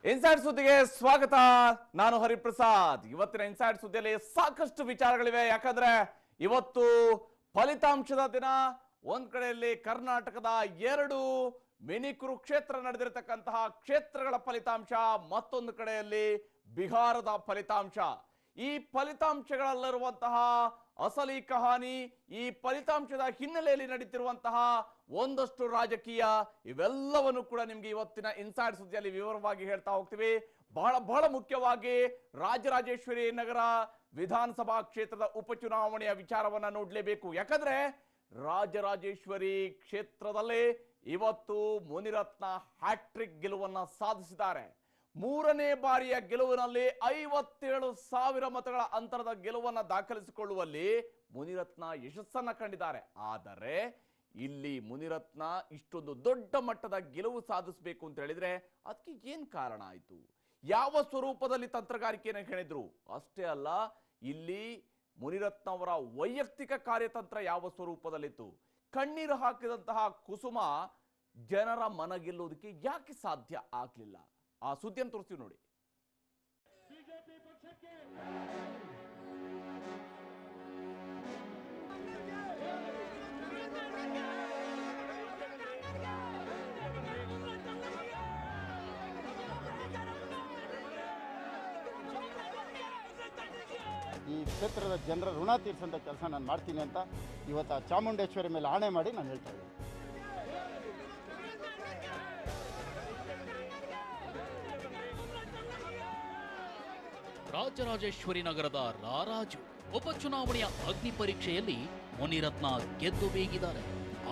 Inside ಸುದ್ದಿಗೆ ಸ್ವಾಗತ. ನಾನು ಹರಿಪ್ರಸಾದ್. ಇವತ್ತಿನ ಇನ್ಸೈಡ್ ಸುದ್ದಿಯಲ್ಲಿ ಸಾಕಷ್ಟು ವಿಚಾರಗಳಿವೆ. ಯಾಕಂದ್ರೆ ಇವತ್ತು ಫಲಿತಾಂಶದ ದಿನ. ಒಂದ್ ಕಡೆಯಲ್ಲಿ ಕರ್ನಾಟಕದ 2 ಮಿನಿ ಕುರುಕ್ಷೇತ್ರ ನಡೆದಿರತಕ್ಕಂತಹ ಕ್ಷೇತ್ರಗಳ ಫಲಿತಾಂಶ, ಮತ್ತೊಂದು ಕಡೆಯಲ್ಲಿ ಬಿಹಾರದ ಫಲಿತಾಂಶ. ಈ ಫಲಿತಾಂಶಗಳಲ್ಲಿರುವಂತಹ ಅಸಲಿ ಕಹಾನಿ, ಈ ಫಲಿತಾಂಶದ ಹಿನ್ನೆಲೆಯಲ್ಲಿ ನಡೀತಿರುವಂತಹ ಒಂದಷ್ಟು ರಾಜಕೀಯ, ಇವೆಲ್ಲವನ್ನು ಕೂಡ ನಿಮ್ಗೆ ಇವತ್ತಿನ ಇನ್ಸೈಡ್ ಸುದ್ದಿಯಲ್ಲಿ ವಿವರವಾಗಿ ಹೇಳ್ತಾ ಹೋಗ್ತೀವಿ. ಬಹಳ ಮುಖ್ಯವಾಗಿ ರಾಜರಾಜೇಶ್ವರಿ ನಗರ ವಿಧಾನಸಭಾ ಕ್ಷೇತ್ರದ ಉಪಚುನಾವಣೆಯ ವಿಚಾರವನ್ನ ನೋಡ್ಲೇಬೇಕು. ಯಾಕಂದ್ರೆ ರಾಜರಾಜೇಶ್ವರಿ ಕ್ಷೇತ್ರದಲ್ಲಿ ಇವತ್ತು ಮುನಿರತ್ನ ಹ್ಯಾಟ್ರಿಕ್ ಗೆಲುವನ್ನ ಸಾಧಿಸಿದ್ದಾರೆ. 3ನೇ ಬಾರಿಯ ಗೆಲುವಿನಲ್ಲಿ 57,000 ಮತಗಳ ಅಂತರದ ಗೆಲುವನ್ನು ದಾಖಲಿಸಿಕೊಳ್ಳುವಲ್ಲಿ ಮುನಿರತ್ನ ಯಶಸ್ಸನ್ನ ಕಂಡಿದ್ದಾರೆ. ಆದರೆ ಇಲ್ಲಿ ಮುನಿರತ್ನ ಇಷ್ಟೊಂದು ದೊಡ್ಡ ಮಟ್ಟದ ಗೆಲುವು ಸಾಧಿಸಬೇಕು ಅಂತ ಹೇಳಿದ್ರೆ ಅದಕ್ಕೆ ಏನ್ ಕಾರಣ ಆಯಿತು, ಯಾವ ಸ್ವರೂಪದಲ್ಲಿ ತಂತ್ರಗಾರಿಕೆಯನ್ನು ಹೇಳಿದ್ರು ಅಷ್ಟೇ ಅಲ್ಲ, ಇಲ್ಲಿ ಮುನಿರತ್ನ ಅವರ ವೈಯಕ್ತಿಕ ಕಾರ್ಯತಂತ್ರ ಯಾವ ಸ್ವರೂಪದಲ್ಲಿತ್ತು, ಕಣ್ಣೀರು ಹಾಕಿದಂತಹ ಕುಸುಮ ಜನರ ಮನ ಗೆಲ್ಲುವುದಕ್ಕೆ ಯಾಕೆ ಸಾಧ್ಯ ಆಗ್ಲಿಲ್ಲ, ಆ ಸುದ್ದಿಯನ್ನು ತೋರಿಸ್ತೀವಿ ನೋಡಿ. ಈ ಕ್ಷೇತ್ರದ ಜನರ ಋಣ ತೀರಿಸಂತ ಕೆಲಸ ನಾನು ಮಾಡ್ತೀನಿ ಅಂತ ಇವತ್ತು ಆ ಚಾಮುಂಡೇಶ್ವರಿ ಮೇಲೆ ಆಣೆ ಮಾಡಿ ನಾನು ಹೇಳ್ತಾ ಇದ್ದೀನಿ. ರಾಜರಾಜೇಶ್ವರಿ ನಗರದ ರಾರಾಜು ಉಪಚುನಾವಣೆಯ ಅಗ್ನಿ ಪರೀಕ್ಷೆಯಲ್ಲಿ ಮುನಿರತ್ನ ಗೆದ್ದು ಬೀಗಿದ್ದಾರೆ.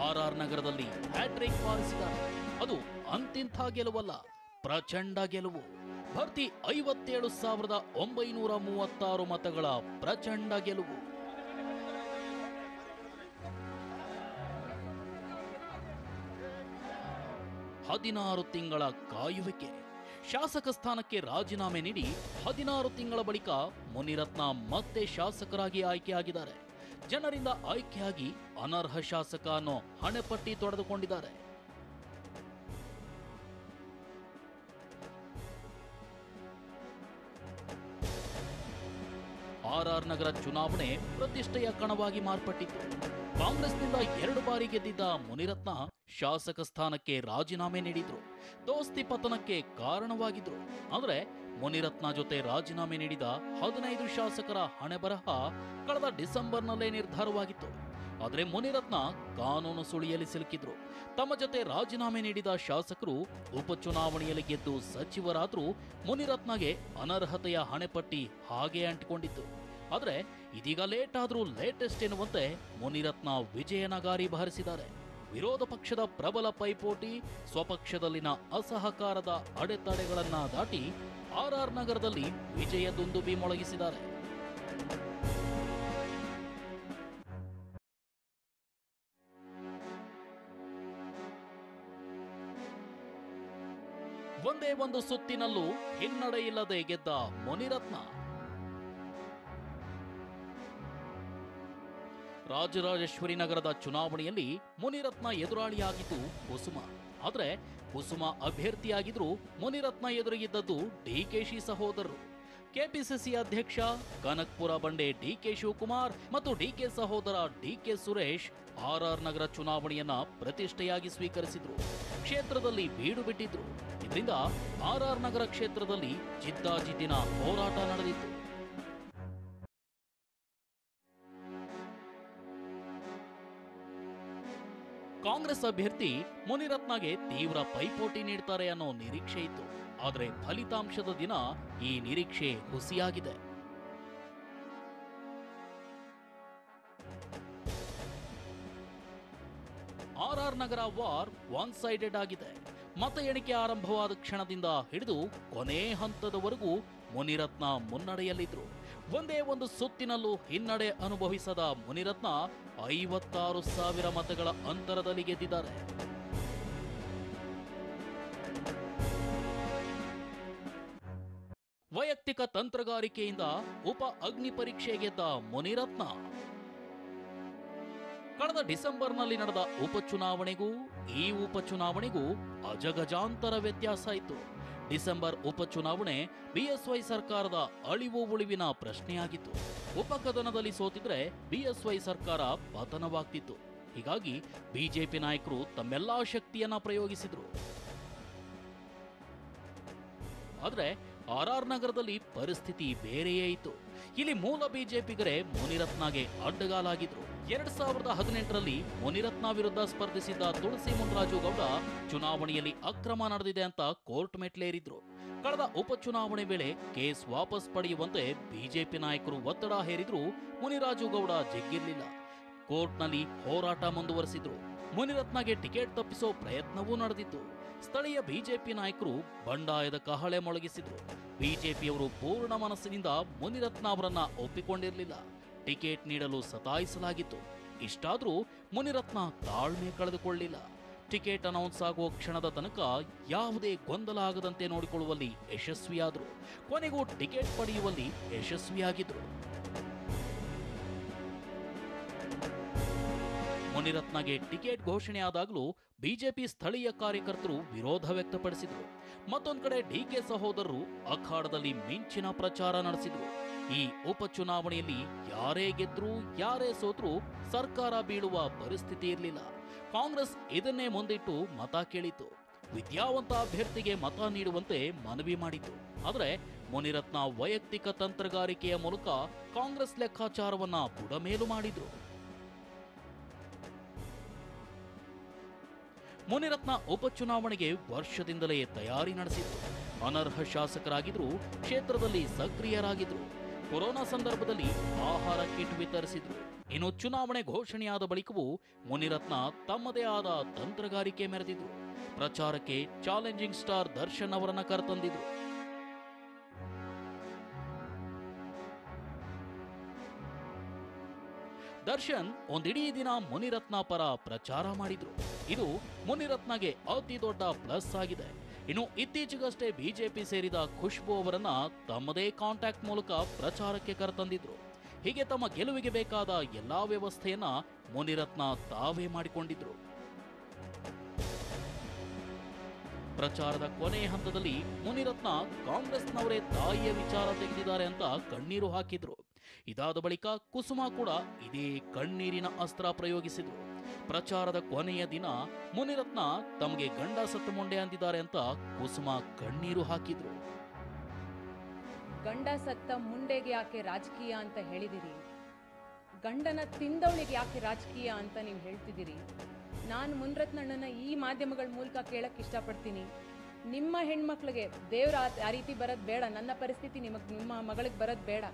ಆರ್ಆರ್ ನಗರದಲ್ಲಿ ಹ್ಯಾಟ್ರಿಕ್ ಬಾರಿಸಿದ್ದಾರೆ. ಅದು ಅಂತಿಂಥ ಗೆಲುವಲ್ಲ, ಪ್ರಚಂಡ ಗೆಲುವು. ಭರ್ತಿ 57,936 ಮತಗಳ ಪ್ರಚಂಡ ಗೆಲುವು. ಹದಿನಾರು ತಿಂಗಳ ಕಾಯುವಿಕೆ. ಶಾಸಕ ಸ್ಥಾನಕ್ಕೆ ರಾಜೀನಾಮೆ ನೀಡಿ 16 ತಿಂಗಳ ಬಳಿಕ ಮುನಿರತ್ನ ಮತ್ತೆ ಶಾಸಕರಾಗಿ ಆಯ್ಕೆಯಾಗಿದ್ದಾರೆ. ಜನರಿಂದ ಆಯ್ಕೆಯಾಗಿ ಅನರ್ಹ ಶಾಸಕ ಅನ್ನೋ ಹಣೆಪಟ್ಟಿ ತೊಡೆದುಕೊಂಡಿದ್ದಾರೆ. ಆರ್ಆರ್ ನಗರ ಚುನಾವಣೆ ಪ್ರತಿಷ್ಠೆಯ ಕಣವಾಗಿ ಮಾರ್ಪಟ್ಟಿತ್ತು. ಕಾಂಗ್ರೆಸ್ನಿಂದ 2 ಬಾರಿ ಗೆದ್ದಿದ್ದ ಮುನಿರತ್ನ ಶಾಸಕ ಸ್ಥಾನಕ್ಕೆ ರಾಜೀನಾಮೆ ನೀಡಿದ್ರು. ದೋಸ್ತಿ ಪತನಕ್ಕೆ ಕಾರಣವಾಗಿದ್ರು. ಅಂದ್ರೆ ಮುನಿರತ್ನ ಜೊತೆ ರಾಜೀನಾಮೆ ನೀಡಿದ 15 ಶಾಸಕರ ಹಣೆಬರಹ ಕಳೆದ ಡಿಸೆಂಬರ್ನಲ್ಲೇ ನಿರ್ಧಾರವಾಗಿತ್ತು. ಆದರೆ ಮುನಿರತ್ನ ಕಾನೂನು ಸುಳಿಯಲ್ಲಿ ಸಿಲುಕಿದ್ರು. ತಮ್ಮ ಜೊತೆ ರಾಜೀನಾಮೆ ನೀಡಿದ ಶಾಸಕರು ಉಪಚುನಾವಣೆಯಲ್ಲಿ ಗೆದ್ದು ಸಚಿವರಾದ್ರೂ ಮುನಿರತ್ನಗೆ ಅನರ್ಹತೆಯ ಹಣೆಪಟ್ಟಿ ಹಾಗೆ ಅಂಟಿಕೊಂಡಿತ್ತು. ಆದರೆ ಇದೀಗ ಲೇಟ್ ಆದ್ರೂ ಲೇಟೆಸ್ಟ್ ಎನ್ನುವಂತೆ ಮುನಿರತ್ನ ವಿಜಯ ನಗಾರಿ ಬಾರಿಸಿದ್ದಾರೆ. ವಿರೋಧ ಪಕ್ಷದ ಪ್ರಬಲ ಪೈಪೋಟಿ, ಸ್ವಪಕ್ಷದಲ್ಲಿನ ಅಸಹಕಾರದ ಅಡೆತಡೆಗಳನ್ನ ದಾಟಿ ಆರ್ಆರ್ ನಗರದಲ್ಲಿ ವಿಜಯ ದುಂದುಬಿ ಮೊಳಗಿಸಿದ್ದಾರೆ. ಒಂದೇ ಒಂದು ಸುತ್ತಿನಲ್ಲೂ ಹಿನ್ನಡೆ ಇಲ್ಲದೆ ಗೆದ್ದ ಮುನಿರತ್ನ. ರಾಜರಾಜೇಶ್ವರಿ ನಗರದ ಚುನಾವಣೆಯಲ್ಲಿ ಮುನಿರತ್ನ ಎದುರಾಳಿಯಾಗಿದ್ದು ಕುಸುಮ. ಆದ್ರೆ ಕುಸುಮ ಅಭ್ಯರ್ಥಿಯಾಗಿದ್ರು ಮುನಿರತ್ನ ಎದುರಿಗಿದ್ದದ್ದು ಡಿಕೆಶಿ ಸಹೋದರರು. ಕೆಪಿಸಿಸಿ ಅಧ್ಯಕ್ಷ ಕನಕಪುರ ಬಂಡೆ ಡಿಕೆ ಶಿವಕುಮಾರ್ ಮತ್ತು ಡಿಕೆ ಸಹೋದರ ಡಿಕೆ ಸುರೇಶ್ ಆರ್ಆರ್ ನಗರ ಚುನಾವಣೆಯನ್ನ ಪ್ರತಿಷ್ಠೆಯಾಗಿ ಸ್ವೀಕರಿಸಿದ್ರು. ಕ್ಷೇತ್ರದಲ್ಲಿ ಬೀಡು ಬಿಟ್ಟಿದ್ರು. ಇದರಿಂದ ಆರ್ಆರ್ ನಗರ ಕ್ಷೇತ್ರದಲ್ಲಿ ಜಿದ್ದಾಜಿದ್ದಿನ ಹೋರಾಟ ನಡೆದಿತ್ತು. ಕಾಂಗ್ರೆಸ್ ಅಭ್ಯರ್ಥಿ ಮುನಿರತ್ನಗೆ ತೀವ್ರ ಪೈಪೋಟಿ ನೀಡ್ತಾರೆ ಅನ್ನೋ ನಿರೀಕ್ಷೆ ಇತ್ತು. ಆದರೆ ಫಲಿತಾಂಶದ ದಿನ ಈ ನಿರೀಕ್ಷೆ ಹುಸಿಯಾಗಿದೆ. ಆರ್ಆರ್ ನಗರ ವಾರ್ ಒನ್ ಸೈಡೆಡ್ ಆಗಿದೆ. ಮತ ಎಣಿಕೆ ಆರಂಭವಾದ ಕ್ಷಣದಿಂದ ಹಿಡಿದು ಕೊನೆ ಹಂತದವರೆಗೂ ಮುನಿರತ್ನ ಮುನ್ನಡೆಯಲ್ಲಿದ್ರು. ಒಂದೇ ಒಂದು ಸುತ್ತಿನಲ್ಲೂ ಹಿನ್ನಡೆ ಅನುಭವಿಸದ ಮುನಿರತ್ನ 56,000 ಮತಗಳ ಅಂತರದಲ್ಲಿ ಗೆದ್ದಿದ್ದಾರೆ. ವೈಯಕ್ತಿಕ ತಂತ್ರಗಾರಿಕೆಯಿಂದ ಉಪ ಅಗ್ನಿ ಪರೀಕ್ಷೆ ಗೆದ್ದ ಮುನಿರತ್ನ ಕಳೆದ ಡಿಸೆಂಬರ್ನಲ್ಲಿ ನಡೆದ ಉಪಚುನಾವಣೆಗೂ ಈ ಉಪಚುನಾವಣೆಗೂ ಅಜಗಜಾಂತರ ವ್ಯತ್ಯಾಸ ಇತ್ತು. ಡಿಸೆಂಬರ್ ಉಪಚುನಾವಣೆ ಬಿಎಸ್ವೈ ಸರ್ಕಾರದ ಅಳಿವು ಉಳಿವಿನ ಪ್ರಶ್ನೆಯಾಗಿತ್ತು. ಉಪಕದನದಲ್ಲಿ ಸೋತಿದ್ರೆ ಬಿಎಸ್ವೈ ಸರ್ಕಾರ ಪತನವಾಗ್ತಿತ್ತು. ಹೀಗಾಗಿ ಬಿಜೆಪಿ ನಾಯಕರು ತಮ್ಮೆಲ್ಲಾ ಶಕ್ತಿಯನ್ನ ಪ್ರಯೋಗಿಸಿದ್ರು. ಆದ್ರೆ ಆರ್ಆರ್ ನಗರದಲ್ಲಿ ಪರಿಸ್ಥಿತಿ ಬೇರೆಯೇ ಇತ್ತು. ಇಲ್ಲಿ ಮೂಲ ಬಿಜೆಪಿಗರೇ ಮುನಿರತ್ನಗೆ ಅಡ್ಡಗಾಲಾಗಿದ್ರು. 2018ರಲ್ಲಿ ಮುನಿರತ್ನ ವಿರುದ್ಧ ಸ್ಪರ್ಧಿಸಿದ್ದ ತುಳಸಿ ಮುನ್ರಾಜು ಗೌಡ ಚುನಾವಣೆಯಲ್ಲಿ ಅಕ್ರಮ ನಡೆದಿದೆ ಅಂತ ಕೋರ್ಟ್ ಮೆಟ್ಲೇರಿದ್ರು. ಕಳೆದ ಉಪಚುನಾವಣೆ ವೇಳೆ ಕೇಸ್ ವಾಪಸ್ ಪಡೆಯುವಂತೆ ಬಿಜೆಪಿ ನಾಯಕರು ಒತ್ತಡ ಹೇರಿದ್ರು. ಮುನಿರಾಜು ಗೌಡ ಜಗ್ಗಿರ್ಲಿಲ್ಲ. ಕೋರ್ಟ್ನಲ್ಲಿ ಹೋರಾಟ ಮುಂದುವರೆಸಿದ್ರು. ಮುನಿರತ್ನಗೆ ಟಿಕೆಟ್ ತಪ್ಪಿಸೋ ಪ್ರಯತ್ನವೂ ನಡೆದಿತ್ತು. ಸ್ಥಳೀಯ ಬಿಜೆಪಿ ನಾಯಕರು ಬಂಡಾಯದ ಕಹಳೆ ಮೊಳಗಿಸಿದ್ರು. ಬಿಜೆಪಿಯವರು ಪೂರ್ಣ ಮನಸ್ಸಿನಿಂದ ಮುನಿರತ್ನ ಅವರನ್ನ ಒಪ್ಪಿಕೊಂಡಿರಲಿಲ್ಲ. ಟಿಕೆಟ್ ನೀಡಲು ಸತಾಯಿಸಲಾಗಿತ್ತು. ಇಷ್ಟಾದ್ರೂ ಮುನಿರತ್ನ ತಾಳ್ಮೆ ಕಳೆದುಕೊಳ್ಳಿಲ್ಲ. ಟಿಕೆಟ್ ಅನೌನ್ಸ್ ಆಗುವ ಕ್ಷಣದ ತನಕ ಯಾವುದೇ ಗೊಂದಲ ಆಗದಂತೆ ನೋಡಿಕೊಳ್ಳುವಲ್ಲಿ ಯಶಸ್ವಿಯಾದರು. ಕೊನೆಗೂ ಟಿಕೆಟ್ ಪಡೆಯುವಲ್ಲಿ ಯಶಸ್ವಿಯಾಗಿದ್ರು. ಮುನಿರತ್ನಗೆ ಟಿಕೆಟ್ ಘೋಷಣೆಯಾದಾಗಲೂ ಬಿಜೆಪಿ ಸ್ಥಳೀಯ ಕಾರ್ಯಕರ್ತರು ವಿರೋಧ ವ್ಯಕ್ತಪಡಿಸಿದ್ರು. ಮತ್ತೊಂದು ಕಡೆ ಡಿಕೆ ಸಹೋದರರು ಅಖಾಡದಲ್ಲಿ ಮಿಂಚಿನ ಪ್ರಚಾರ ನಡೆಸಿದ್ರು. ಈ ಉಪಚುನಾವಣೆಯಲ್ಲಿ ಯಾರೇ ಗೆದ್ರು ಯಾರೇ ಸೋತ್ರು ಸರ್ಕಾರ ಬೀಳುವ ಪರಿಸ್ಥಿತಿ ಇರಲಿಲ್ಲ. ಕಾಂಗ್ರೆಸ್ ಇದನ್ನೇ ಮುಂದಿಟ್ಟು ಮತ ಕೇಳಿತು. ವಿದ್ಯಾವಂತ ಅಭ್ಯರ್ಥಿಗೆ ಮತ ನೀಡುವಂತೆ ಮನವಿ ಮಾಡಿತು. ಆದರೆ ಮುನಿರತ್ನ ವೈಯಕ್ತಿಕ ತಂತ್ರಗಾರಿಕೆಯ ಮೂಲಕ ಕಾಂಗ್ರೆಸ್ ಲೆಕ್ಕಾಚಾರವನ್ನ ಬುಡಮೇಲು ಮಾಡಿದ್ರು. ಮುನಿರತ್ನ ಉಪಚುನಾವಣೆಗೆ ವರ್ಷದಿಂದಲೇ ತಯಾರಿ ನಡೆಸಿದ್ರು. ಅನರ್ಹ ಶಾಸಕರಾಗಿದ್ರು. ಕ್ಷೇತ್ರದಲ್ಲಿ ಸಕ್ರಿಯರಾಗಿದ್ರು. ಕೊರೋನಾ ಸಂದರ್ಭದಲ್ಲಿ ಆಹಾರ ಕಿಟ್ ವಿತರಿಸಿದ್ರು. ಇನ್ನು ಚುನಾವಣೆ ಘೋಷಣೆಯಾದ ಬಳಿಕವೂ ಮುನಿರತ್ನ ತಮ್ಮದೇ ಆದ ತಂತ್ರಗಾರಿಕೆ ಮೆರೆದಿದ್ರು. ಪ್ರಚಾರಕ್ಕೆ ಚಾಲೆಂಜಿಂಗ್ ಸ್ಟಾರ್ ದರ್ಶನ್ ಅವರನ್ನ ಕರೆತಂದಿದ್ರು. ದರ್ಶನ್ ಒಂದಿಡೀ ದಿನ ಮುನಿರತ್ನ ಪರ ಪ್ರಚಾರ ಮಾಡಿದ್ರು. ಇದು ಮುನಿರತ್ನಗೆ ಅತಿ ದೊಡ್ಡ ಪ್ಲಸ್ ಆಗಿದೆ. ಇನ್ನು ಇತ್ತೀಚೆಗಷ್ಟೇ ಬಿಜೆಪಿ ಸೇರಿದ ಖುಷ್ಬು ಅವರನ್ನ ತಮ್ಮದೇ ಕಾಂಟ್ಯಾಕ್ಟ್ ಮೂಲಕ ಪ್ರಚಾರಕ್ಕೆ ಕರೆತಂದಿದ್ರು. ಹೀಗೆ ತಮ್ಮ ಗೆಲುವಿಗೆ ಬೇಕಾದ ಎಲ್ಲಾ ವ್ಯವಸ್ಥೆಯನ್ನ ಮುನಿರತ್ನ ತಾವೇ ಮಾಡಿಕೊಂಡಿದ್ರು. ಪ್ರಚಾರದ ಕೊನೆ ಹಂತದಲ್ಲಿ ಮುನಿರತ್ನ ಕಾಂಗ್ರೆಸ್ನವರೇ ತಾಯಿಯ ವಿಚಾರ ತೆಗೆದಿದ್ದಾರೆ ಅಂತ ಕಣ್ಣೀರು ಹಾಕಿದ್ರು. ಇದಾದ ಬಳಿಕ ಕುಸುಮ ಕೂಡ ಇದೇ ಕಣ್ಣೀರಿನ ಅಸ್ತ್ರ ಪ್ರಯೋಗಿಸಿದ್ರು. ಪ್ರಚಾರದ ಕೊನೆಯ ದಿನ ಮುನಿರತ್ನ ತಮಗೆ ಗಂಡ ಸತ್ತು ಮೊಂಡೆ ಅಂದಿದ್ದಾರೆ ಅಂತ ಕುಸುಮ ಕಣ್ಣೀರು ಹಾಕಿದ್ರು. ಗಂಡ ಸತ್ತ ಮುಂಡೆಗೆ ಯಾಕೆ ರಾಜಕೀಯ ಅಂತ ಹೇಳಿದಿರಿ? ಗಂಡನ ತಿಂದವಳಿಗೆ ಯಾಕೆ ರಾಜಕೀಯ ಅಂತ ನೀವು ಹೇಳ್ತಿದ್ದೀರಿ? ನಾನು ಮುನಿರತ್ನಣ್ಣನ ಈ ಮಾಧ್ಯಮಗಳ ಮೂಲಕ ಕೇಳಕ್ ಇಷ್ಟಪಡ್ತೀನಿ. ನಿಮ್ಮ ಹೆಣ್ಮಕ್ಳಿಗೆ ದೇವ್ರ ಆ ರೀತಿ ಬರೋದ್ ಬೇಡ. ನನ್ನ ಪರಿಸ್ಥಿತಿ ನಿಮ್ಮ ಮಗಳಿಗೆ ಬರೋದ್ ಬೇಡ.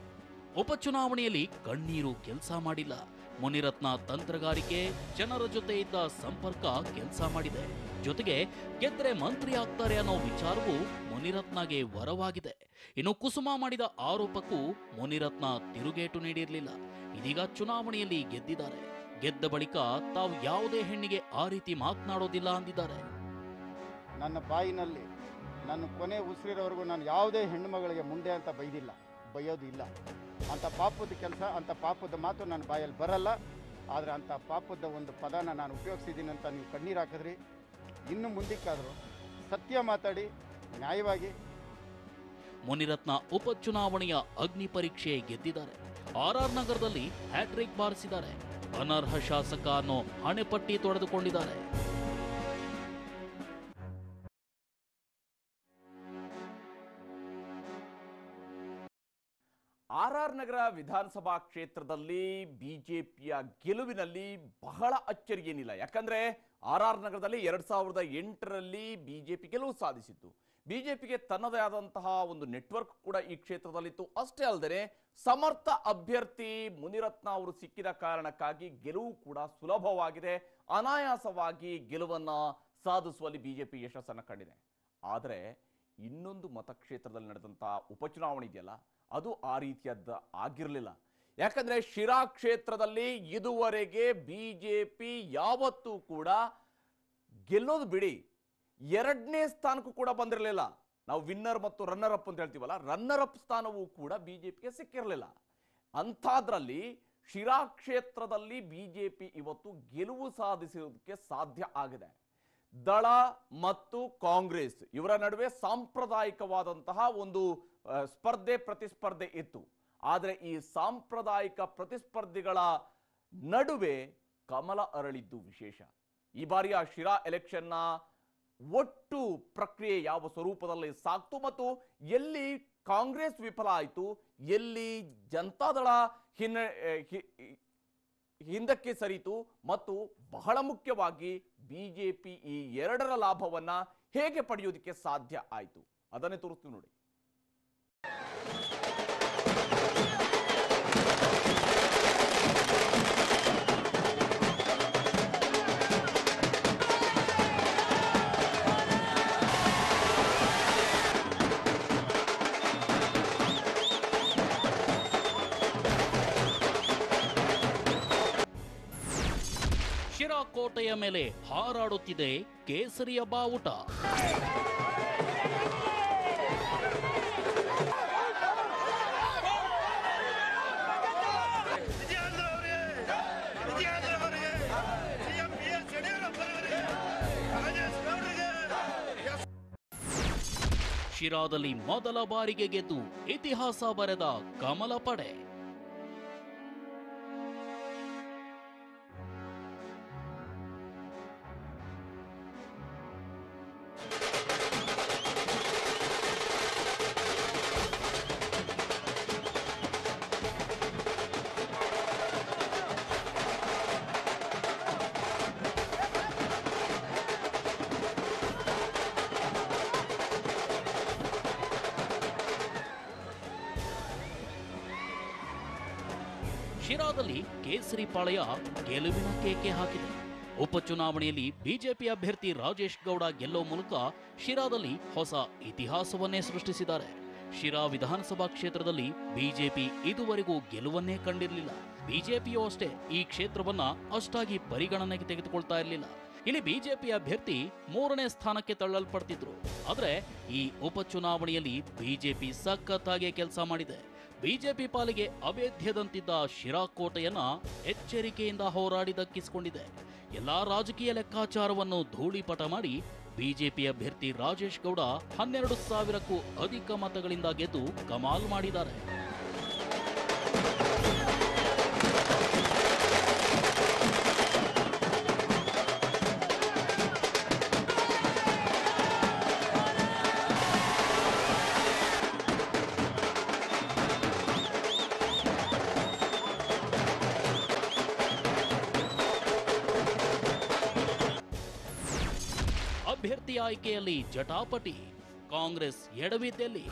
ಉಪಚುನಾವಣೆಯಲ್ಲಿ ಕಣ್ಣೀರು ಕೆಲಸ ಮಾಡಿಲ್ಲ. ಮುನಿರತ್ನ ತಂತ್ರಗಾರಿಕೆ, ಜನರ ಜೊತೆ ಇದ್ದ ಸಂಪರ್ಕ ಕೆಲಸ ಮಾಡಿದೆ. ಜೊತೆಗೆ ಗೆದ್ರೆ ಮಂತ್ರಿ ಆಗ್ತಾರೆ ಅನ್ನೋ ವಿಚಾರವೂ ಮುನಿರತ್ನಗೆ ವರವಾಗಿದೆ. ಇನ್ನು ಕುಸುಮ ಮಾಡಿದ ಆರೋಪಕ್ಕೂ ಮುನಿರತ್ನ ತಿರುಗೇಟು ನೀಡಿರಲಿಲ್ಲ. ಇದೀಗ ಚುನಾವಣೆಯಲ್ಲಿ ಗೆದ್ದಿದ್ದಾರೆ. ಗೆದ್ದ ಬಳಿಕ ತಾವು ಯಾವುದೇ ಹೆಣ್ಣಿಗೆ ಆ ರೀತಿ ಮಾತನಾಡೋದಿಲ್ಲ ಅಂದಿದ್ದಾರೆ. ನನ್ನ ಬಾಯಿನಲ್ಲಿ ನನ್ನ ಕೊನೆ ಉಸಿರಿರೋವರೆಗೂ ನಾನು ಯಾವುದೇ ಹೆಣ್ಣು ಮಗಳಿಗೆ ಮುಂದೆ ಅಂತ ಬೈಯೋದು ಇಲ್ಲ. ಅಂಥ ಪಾಪದ ಕೆಲಸ, ಅಂಥ ಪಾಪದ ಮಾತು ನನ್ನ ಬಾಯಲ್ಲಿ ಬರಲ್ಲ. ಆದರೆ ಅಂಥ ಪಾಪದ ಒಂದು ಪದನ ನಾನು ಉಪಯೋಗಿಸಿದ್ದೀನಿ ಅಂತ ನೀವು ಕಣ್ಣೀರು ಹಾಕಿದ್ರಿ. ಇನ್ನು ಮುಂದಕ್ಕಾದರೂ ಸತ್ಯ ಮಾತಾಡಿ ನ್ಯಾಯವಾಗಿ. ಮುನಿರತ್ನ ಉಪಚುನಾವಣೆಯ ಅಗ್ನಿ ಪರೀಕ್ಷೆ ಗೆದ್ದಿದ್ದಾರೆ. ಆರ್ಆರ್ ನಗರದಲ್ಲಿ ಹ್ಯಾಟ್ರಿಕ್ ಬಾರಿಸಿದ್ದಾರೆ. ಅನರ್ಹ ಶಾಸಕ ಅನ್ನೋ ಹಣೆಪಟ್ಟಿ ತೊಡೆದುಕೊಂಡಿದ್ದಾರೆ. ಆರ್ಆರ್ ನಗರ ವಿಧಾನಸಭಾ ಕ್ಷೇತ್ರದಲ್ಲಿ ಬಿಜೆಪಿಯ ಗೆಲುವಿನಲ್ಲಿ ಬಹಳ ಅಚ್ಚರಿ ಏನಿಲ್ಲ. ಯಾಕಂದ್ರೆ ಆರ್ಆರ್ ನಗರದಲ್ಲಿ 2008ರಲ್ಲಿ ಬಿಜೆಪಿ ಗೆಲುವು ಸಾಧಿಸಿತ್ತು. ಬಿಜೆಪಿಗೆ ತನ್ನದೇ ಆದಂತಹ ಒಂದು ನೆಟ್ವರ್ಕ್ ಕೂಡ ಈ ಕ್ಷೇತ್ರದಲ್ಲಿತ್ತು. ಅಷ್ಟೇ ಅಲ್ಲದೆ ಸಮರ್ಥ ಅಭ್ಯರ್ಥಿ ಮುನಿರತ್ನ ಅವರು ಸಿಕ್ಕಿದ ಕಾರಣಕ್ಕಾಗಿ ಗೆಲುವು ಕೂಡ ಸುಲಭವಾಗಿದೆ. ಅನಾಯಾಸವಾಗಿ ಗೆಲುವನ್ನ ಸಾಧಿಸುವಲ್ಲಿ ಬಿಜೆಪಿ ಯಶಸ್ಸನ್ನು ಕಂಡಿದೆ. ಆದರೆ ಇನ್ನೊಂದು ಮತಕ್ಷೇತ್ರದಲ್ಲಿ ನಡೆದಂತಹ ಉಪಚುನಾವಣೆ ಇದೆಯಲ್ಲ, ಅದು ಆ ರೀತಿಯದ್ದ ಆಗಿರಲಿಲ್ಲ. ಯಾಕಂದ್ರೆ ಶಿರಾ ಕ್ಷೇತ್ರದಲ್ಲಿ ಇದುವರೆಗೆ ಬಿಜೆಪಿ ಯಾವತ್ತೂ ಕೂಡ ಗೆಲ್ಲೋದು ಬಿಡಿ, 2ನೇ ಸ್ಥಾನಕ್ಕೂ ಕೂಡ ಬಂದಿರಲಿಲ್ಲ. ನಾವು ವಿನ್ನರ್ ಮತ್ತು ರನ್ನರ್ ಅಪ್ ಅಂತ ಹೇಳ್ತೀವಲ್ಲ, ರನ್ನರ್ ಅಪ್ ಸ್ಥಾನವೂ ಕೂಡ ಬಿಜೆಪಿಗೆ ಸಿಕ್ಕಿರಲಿಲ್ಲ. ಅಂಥದ್ರಲ್ಲಿ ಶಿರಾ ಕ್ಷೇತ್ರದಲ್ಲಿ ಬಿಜೆಪಿ ಇವತ್ತು ಗೆಲುವು ಸಾಧಿಸೋದಕ್ಕೆ ಸಾಧ್ಯ ಆಗಿದೆ. ದಳ ಮತ್ತು ಕಾಂಗ್ರೆಸ್ ಇವರ ನಡುವೆ ಸಾಂಪ್ರದಾಯಿಕವಾದಂತಹ ಒಂದು ಸ್ಪರ್ಧೆ ಪ್ರತಿಸ್ಪರ್ಧೆ ಇತ್ತು. ಆದರೆ ಈ ಸಾಂಪ್ರದಾಯಿಕ ಪ್ರತಿಸ್ಪರ್ಧಿಗಳ ನಡುವೆ ಕಮಲ ಅರಳಿದ್ದು ವಿಶೇಷ. ಈ ಬಾರಿಯ ಶಿರಾ ಎಲೆಕ್ಷನ್ನ ಒಟ್ಟು ಪ್ರಕ್ರಿಯೆ ಯಾವ ಸ್ವರೂಪದಲ್ಲಿ ಸಾಕ್ತು ಮತ್ತು ಎಲ್ಲಿ ಕಾಂಗ್ರೆಸ್ ವಿಫಲ ಆಯಿತು, ಎಲ್ಲಿ ಜನತಾದಳ ಹಿಂದಕ್ಕೆ ಸರಿತು ಮತ್ತು ಬಹಳ ಮುಖ್ಯವಾಗಿ ಬಿಜೆಪಿ ಈ ಎರಡರ ಲಾಭವನ್ನ ಹೇಗೆ ಪಡೆಯೋದಕ್ಕೆ ಸಾಧ್ಯ ಆಯಿತು ಅದನ್ನೇ ತೋರಿಸ್ತೀವಿ ನೋಡಿ. ಶಿರಾ ಕೋಟೆಯ ಮೇಲೆ ಹಾರಾಡುತ್ತಿದೆ ಕೇಸರಿಯ ಬಾವುಟ. ಶಿರಾದಲ್ಲಿ ಮೊದಲ ಬಾರಿಗೆ ಗೆದ್ದು ಇತಿಹಾಸ ಬರೆದ ಕಮಲ ಪಡೆ. ಶಿರಾದಲ್ಲಿ ಕೇಸರಿ ಪಾಳೆಯ ಗೆಲುವಿನ ಕೇಕೆ ಹಾಕಿದೆ. ಉಪಚುನಾವಣೆಯಲ್ಲಿ ಬಿಜೆಪಿ ಅಭ್ಯರ್ಥಿ ರಾಜೇಶ್ ಗೌಡ ಗೆಲ್ಲುವ ಮೂಲಕ ಶಿರಾದಲ್ಲಿ ಹೊಸ ಇತಿಹಾಸವನ್ನೇ ಸೃಷ್ಟಿಸಿದ್ದಾರೆ. ಶಿರಾ ವಿಧಾನಸಭಾ ಕ್ಷೇತ್ರದಲ್ಲಿ ಬಿಜೆಪಿ ಇದುವರೆಗೂ ಗೆಲುವನ್ನೇ ಕಂಡಿರಲಿಲ್ಲ. ಬಿಜೆಪಿಯೂ ಅಷ್ಟೇ ಈ ಕ್ಷೇತ್ರವನ್ನ ಅಷ್ಟಾಗಿ ಪರಿಗಣನೆಗೆ ತೆಗೆದುಕೊಳ್ತಾ ಇರಲಿಲ್ಲ. ಇಲ್ಲಿ ಬಿಜೆಪಿ ಅಭ್ಯರ್ಥಿ 3ನೇ ಸ್ಥಾನಕ್ಕೆ ತಳ್ಳಲ್ಪಡ್ತಿದ್ರು. ಆದ್ರೆ ಈ ಉಪಚುನಾವಣೆಯಲ್ಲಿ ಬಿಜೆಪಿ ಸಖತ್ತಾಗಿ ಕೆಲಸ ಮಾಡಿದೆ. ಬಿಜೆಪಿ ಪಾಲಿಗೆ ಅಭೇದ್ಯದಂತಿದ್ದ ಶಿರಾ ಕೋಟೆಯನ್ನ ಎಚ್ಚರಿಕೆಯಿಂದ ಹೋರಾಡಿ ದಕ್ಕಿಸಿಕೊಂಡಿದೆ. ಎಲ್ಲಾ ರಾಜಕೀಯ ಲೆಕ್ಕಾಚಾರವನ್ನು ಧೂಳಿಪಟ ಮಾಡಿ ಬಿಜೆಪಿ ಅಭ್ಯರ್ಥಿ ರಾಜೇಶ್ ಗೌಡ 12,000ಕ್ಕೂ ಅಧಿಕ ಮತಗಳಿಂದ ಗೆದ್ದು ಕಮಾಲ್ ಮಾಡಿದ್ದಾರೆ. ಅಭ್ಯರ್ಥಿ ಆಯ್ಕೆಯಲ್ಲಿ ಜಟಾಪಟಿ, ಕಾಂಗ್ರೆಸ್ ಎಡವಿದ್ದಲ್ಲಿ.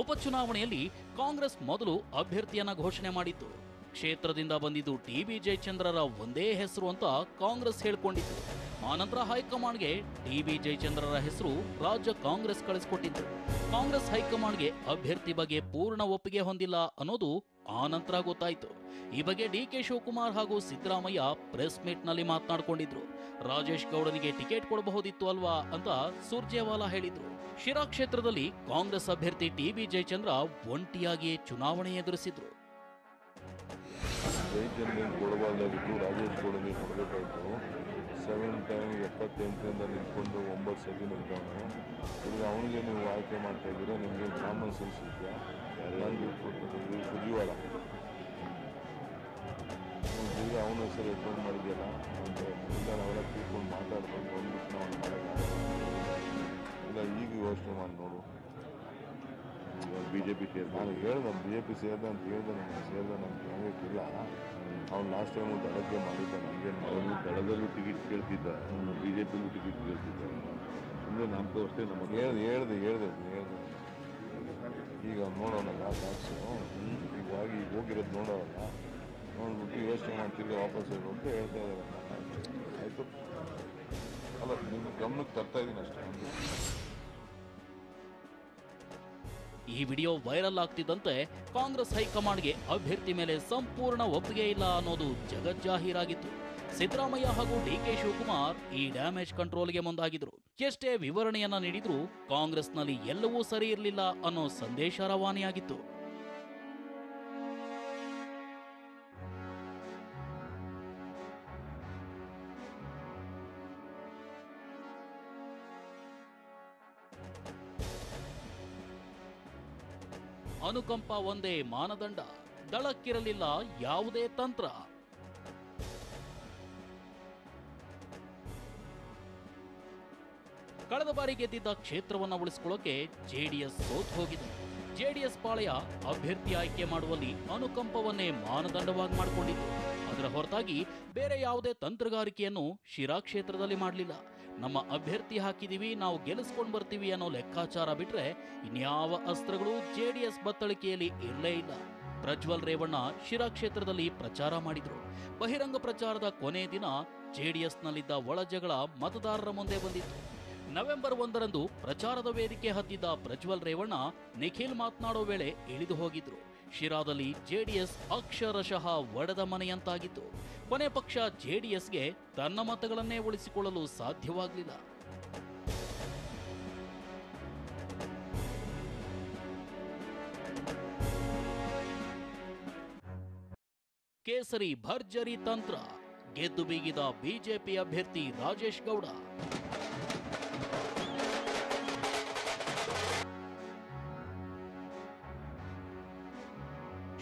ಉಪಚುನಾವಣೆಯಲ್ಲಿ ಕಾಂಗ್ರೆಸ್ ಮೊದಲು ಅಭ್ಯರ್ಥಿಯನ್ನ ಘೋಷಣೆ ಮಾಡಿತ್ತು. ಕ್ಷೇತ್ರದಿಂದ ಬಂದಿದ್ದು ಟಿ.ಬಿ. ಜಯಚಂದ್ರರ ಒಂದೇ ಹೆಸರು ಅಂತ ಕಾಂಗ್ರೆಸ್ ಹೇಳಿಕೊಂಡಿತ್ತು. ಆನಂತರ ಹೈಕಮಾಂಡ್ಗೆ ಟಿ.ಬಿ. ಜಯಚಂದ್ರರ ಹೆಸರು ರಾಜ್ಯ ಕಾಂಗ್ರೆಸ್ ಕಳಿಸಿಕೊಟ್ಟಿತ್ತು. ಕಾಂಗ್ರೆಸ್ ಹೈಕಮಾಂಡ್ಗೆ ಅಭ್ಯರ್ಥಿ ಬಗ್ಗೆ ಪೂರ್ಣ ಒಪ್ಪಿಗೆ ಹೊಂದಿಲ್ಲ ಅನ್ನೋದು ಆನಂತರ ಗೊತ್ತಾಯಿತು. ಈ ಬಗ್ಗೆ ಡಿ.ಕೆ. ಶಿವಕುಮಾರ್ ಹಾಗೂ ಸಿದ್ದರಾಮಯ್ಯ ಪ್ರೆಸ್ ಮೀಟ್ ನಲ್ಲಿ ಮಾತನಾಡಿಕೊಂಡಿದ್ರು. ರಾಜೇಶ್ ಗೌಡನಿಗೆ ಟಿಕೆಟ್ ಕೊಡಬಹುದಿತ್ತು ಅಲ್ವಾ ಅಂತ ಸುರ್ಜೇವಾಲಾ ಹೇಳಿದ್ರು. ಶಿರಾ ಕ್ಷೇತ್ರದಲ್ಲಿ ಕಾಂಗ್ರೆಸ್ ಅಭ್ಯರ್ಥಿ ಟಿ.ಬಿ. ಜಯಚಂದ್ರ ಒಂಟಿಯಾಗಿಯೇ ಚುನಾವಣೆ ಎದುರಿಸಿದ್ರು. ಜಯಚಂದ್ರನ್ ಕೊಡಬಾರ್ದಾಗಿತ್ತು, ರಾಜೇಶ್ ಗೌಡನಿಗೆ ಕೊಡಬೇಕಾಯಿತು. 7 ಟೈಮ್ 78ರಿಂದ ನಿಂತ್ಕೊಂಡು 9 ಸತಿ ನಿಂತವನು. ಈಗ ಅವನಿಗೆ ನೀವು ಆಯ್ಕೆ ಮಾಡ್ತಾ ಇದ್ದೀರಾ, ನಿಮಗೆ ಕಾಮನ್ ಸೆನ್ಸ್ ಇದೆಯಾ? ನನಗೆ ಸುರ್ಜೇವಾಲ ಈಗ ಅವನ ಹೆಸರು ಎತ್ಕೊಂಡು ಮಾಡಿದೆಯಲ್ಲ ಅಂತ ಇಲ್ಲ, ನಾವೆಲ್ಲ ಕೂತ್ಕೊಂಡು ಮಾತಾಡ್ಕೊಂಡು ಬಂದ್ಬಿಟ್ಟು ನಾವು ಇಲ್ಲ. ಈಗ ಯೋಚನೆ ಮಾಡಿ ನೋಡು, BJP ಸೇರಿದ ನಾನು ಹೇಳ್ದೆ, BJP ಸೇರಿದ ಅಂತ ಹೇಳ್ದೆ. ನನಗೆ ಸೇರಿದ ನಮ್ಗೆ ಹೇಳೋಕ್ಕಿಲ್ಲ. ಅವ್ನು ಲಾಸ್ಟ್ ಟೈಮು ದಳಕ್ಕೆ ಮಾಡಿದ್ದ, ನಮಗೇನು ಮಾಡೋದು, ದಳದಲ್ಲೂ ಟಿಕೆಟ್ ಕೇಳ್ತಿದ್ದ, BJPಲೂ ಟಿಕೆಟ್ ಕೇಳ್ತಿದ್ದ. ಸುಮ್ಮನೆ ನಮ್ಮದು ಅಷ್ಟೇ. ನಮಗೆ ಹೇಳ್ದೆ ಈಗ ನೋಡೋಣಲ್ಲ ಟ್ಯಾಕ್ಸು, ಈಗ ಹೋಗಿರೋದು ನೋಡೋಲ್ಲ, ನೋಡ್ಬಿಟ್ಟು ಯೋಚನೆ ಮಾಡ್ತಿದ್ದೆ ವಾಪಸ್ ಅಂತ ಹೇಳ್ತಾ ಇದ್ದಾರೆ. ಆಯಿತು ಅಲ್ಲ, ನಿಮ್ಮ ಗಮನಕ್ಕೆ ತರ್ತಾ ಇದ್ದೀನಿ ಅಷ್ಟೇ. ಈ ವಿಡಿಯೋ ವೈರಲ್ ಆಗ್ತಿದ್ದಂತೆ ಕಾಂಗ್ರೆಸ್ ಹೈಕಮಾಂಡ್ಗೆ ಅಭ್ಯರ್ಥಿ ಮೇಲೆ ಸಂಪೂರ್ಣ ಒಪ್ಪಿಗೆ ಇಲ್ಲ ಅನ್ನೋದು ಜಗಜ್ಜಾಹೀರಾಗಿತ್ತು. ಸಿದ್ದರಾಮಯ್ಯ ಹಾಗೂ ಡಿ.ಕೆ. ಶಿವಕುಮಾರ್ ಈ ಡ್ಯಾಮೇಜ್ ಕಂಟ್ರೋಲ್ಗೆ ಮುಂದಾಗಿದ್ರು. ಎಷ್ಟೇ ವಿವರಣೆಯನ್ನ ನೀಡಿದ್ರೂ ಕಾಂಗ್ರೆಸ್ನಲ್ಲಿ ಎಲ್ಲವೂ ಸರಿ ಇರಲಿಲ್ಲ ಅನ್ನೋ ಸಂದೇಶ ರವಾನೆಯಾಗಿತ್ತು. ಅನುಕಂಪ ಒಂದೇ ಮಾನದಂಡ. ದಳಕ್ಕಿರಲಿಲ್ಲ ಯಾವುದೇ ತಂತ್ರ. ಕಳೆದ ಬಾರಿ ಗೆದ್ದಿದ್ದ ಕ್ಷೇತ್ರವನ್ನು ಉಳಿಸಿಕೊಳ್ಳೋಕೆ ಜೆಡಿಎಸ್ ಸೋತು ಹೋಗಿದೆ. ಜೆಡಿಎಸ್ ಪಾಳೆಯ ಅಭ್ಯರ್ಥಿ ಆಯ್ಕೆ ಮಾಡುವಲ್ಲಿ ಅನುಕಂಪವನ್ನೇ ಮಾನದಂಡವಾಗಿ ಮಾಡಿಕೊಂಡಿತ್ತು. ಅದರ ಹೊರತಾಗಿ ಬೇರೆ ಯಾವುದೇ ತಂತ್ರಗಾರಿಕೆಯನ್ನು ಶಿರಾ ಕ್ಷೇತ್ರದಲ್ಲಿ ಮಾಡಲಿಲ್ಲ. ನಮ್ಮ ಅಭ್ಯರ್ಥಿ ಹಾಕಿದೀವಿ, ನಾವು ಗೆಲ್ಲಿಸ್ಕೊಂಡು ಬರ್ತೀವಿ ಅನ್ನೋ ಲೆಕ್ಕಾಚಾರ ಬಿಟ್ರೆ ಇನ್ಯಾವ ಅಸ್ತ್ರಗಳು ಜೆಡಿಎಸ್ ಬತ್ತಳಿಕೆಯಲ್ಲಿ ಇರಲೇ ಇಲ್ಲ. ಪ್ರಜ್ವಲ್ ರೇವಣ್ಣ ಶಿರಾ ಕ್ಷೇತ್ರದಲ್ಲಿ ಪ್ರಚಾರ ಮಾಡಿದ್ರು. ಬಹಿರಂಗ ಪ್ರಚಾರದ ಕೊನೆ ದಿನ ಜೆಡಿಎಸ್ನಲ್ಲಿದ್ದ ಒಳಜಗಳ ಮತದಾರರ ಮುಂದೆ ಬಂದಿತ್ತು. ನವೆಂಬರ್ 1ರಂದು ಪ್ರಚಾರದ ವೇದಿಕೆ ಹತ್ತಿದ್ದ ಪ್ರಜ್ವಲ್ ರೇವಣ್ಣ ನಿಖಿಲ್ ಮಾತನಾಡೋ ವೇಳೆ ಇಳಿದು ಹೋಗಿದ್ರು. ಶಿರಾದಲ್ಲಿ ಜೆಡಿಎಸ್ ಅಕ್ಷರಶಃ ಒಡೆದ ಮನೆಯಂತಾಗಿತ್ತು. ಕೊನೆ ಪಕ್ಷ ಜೆಡಿಎಸ್ಗೆ ತನ್ನ ಮತಗಳನ್ನೇ ಉಳಿಸಿಕೊಳ್ಳಲು ಸಾಧ್ಯವಾಗಲಿಲ್ಲ. ಕೇಸರಿ ಭರ್ಜರಿ ತಂತ್ರ, ಗೆದ್ದು ಬೀಗಿದ ಬಿಜೆಪಿ ಅಭ್ಯರ್ಥಿ ರಾಜೇಶ್ ಗೌಡ.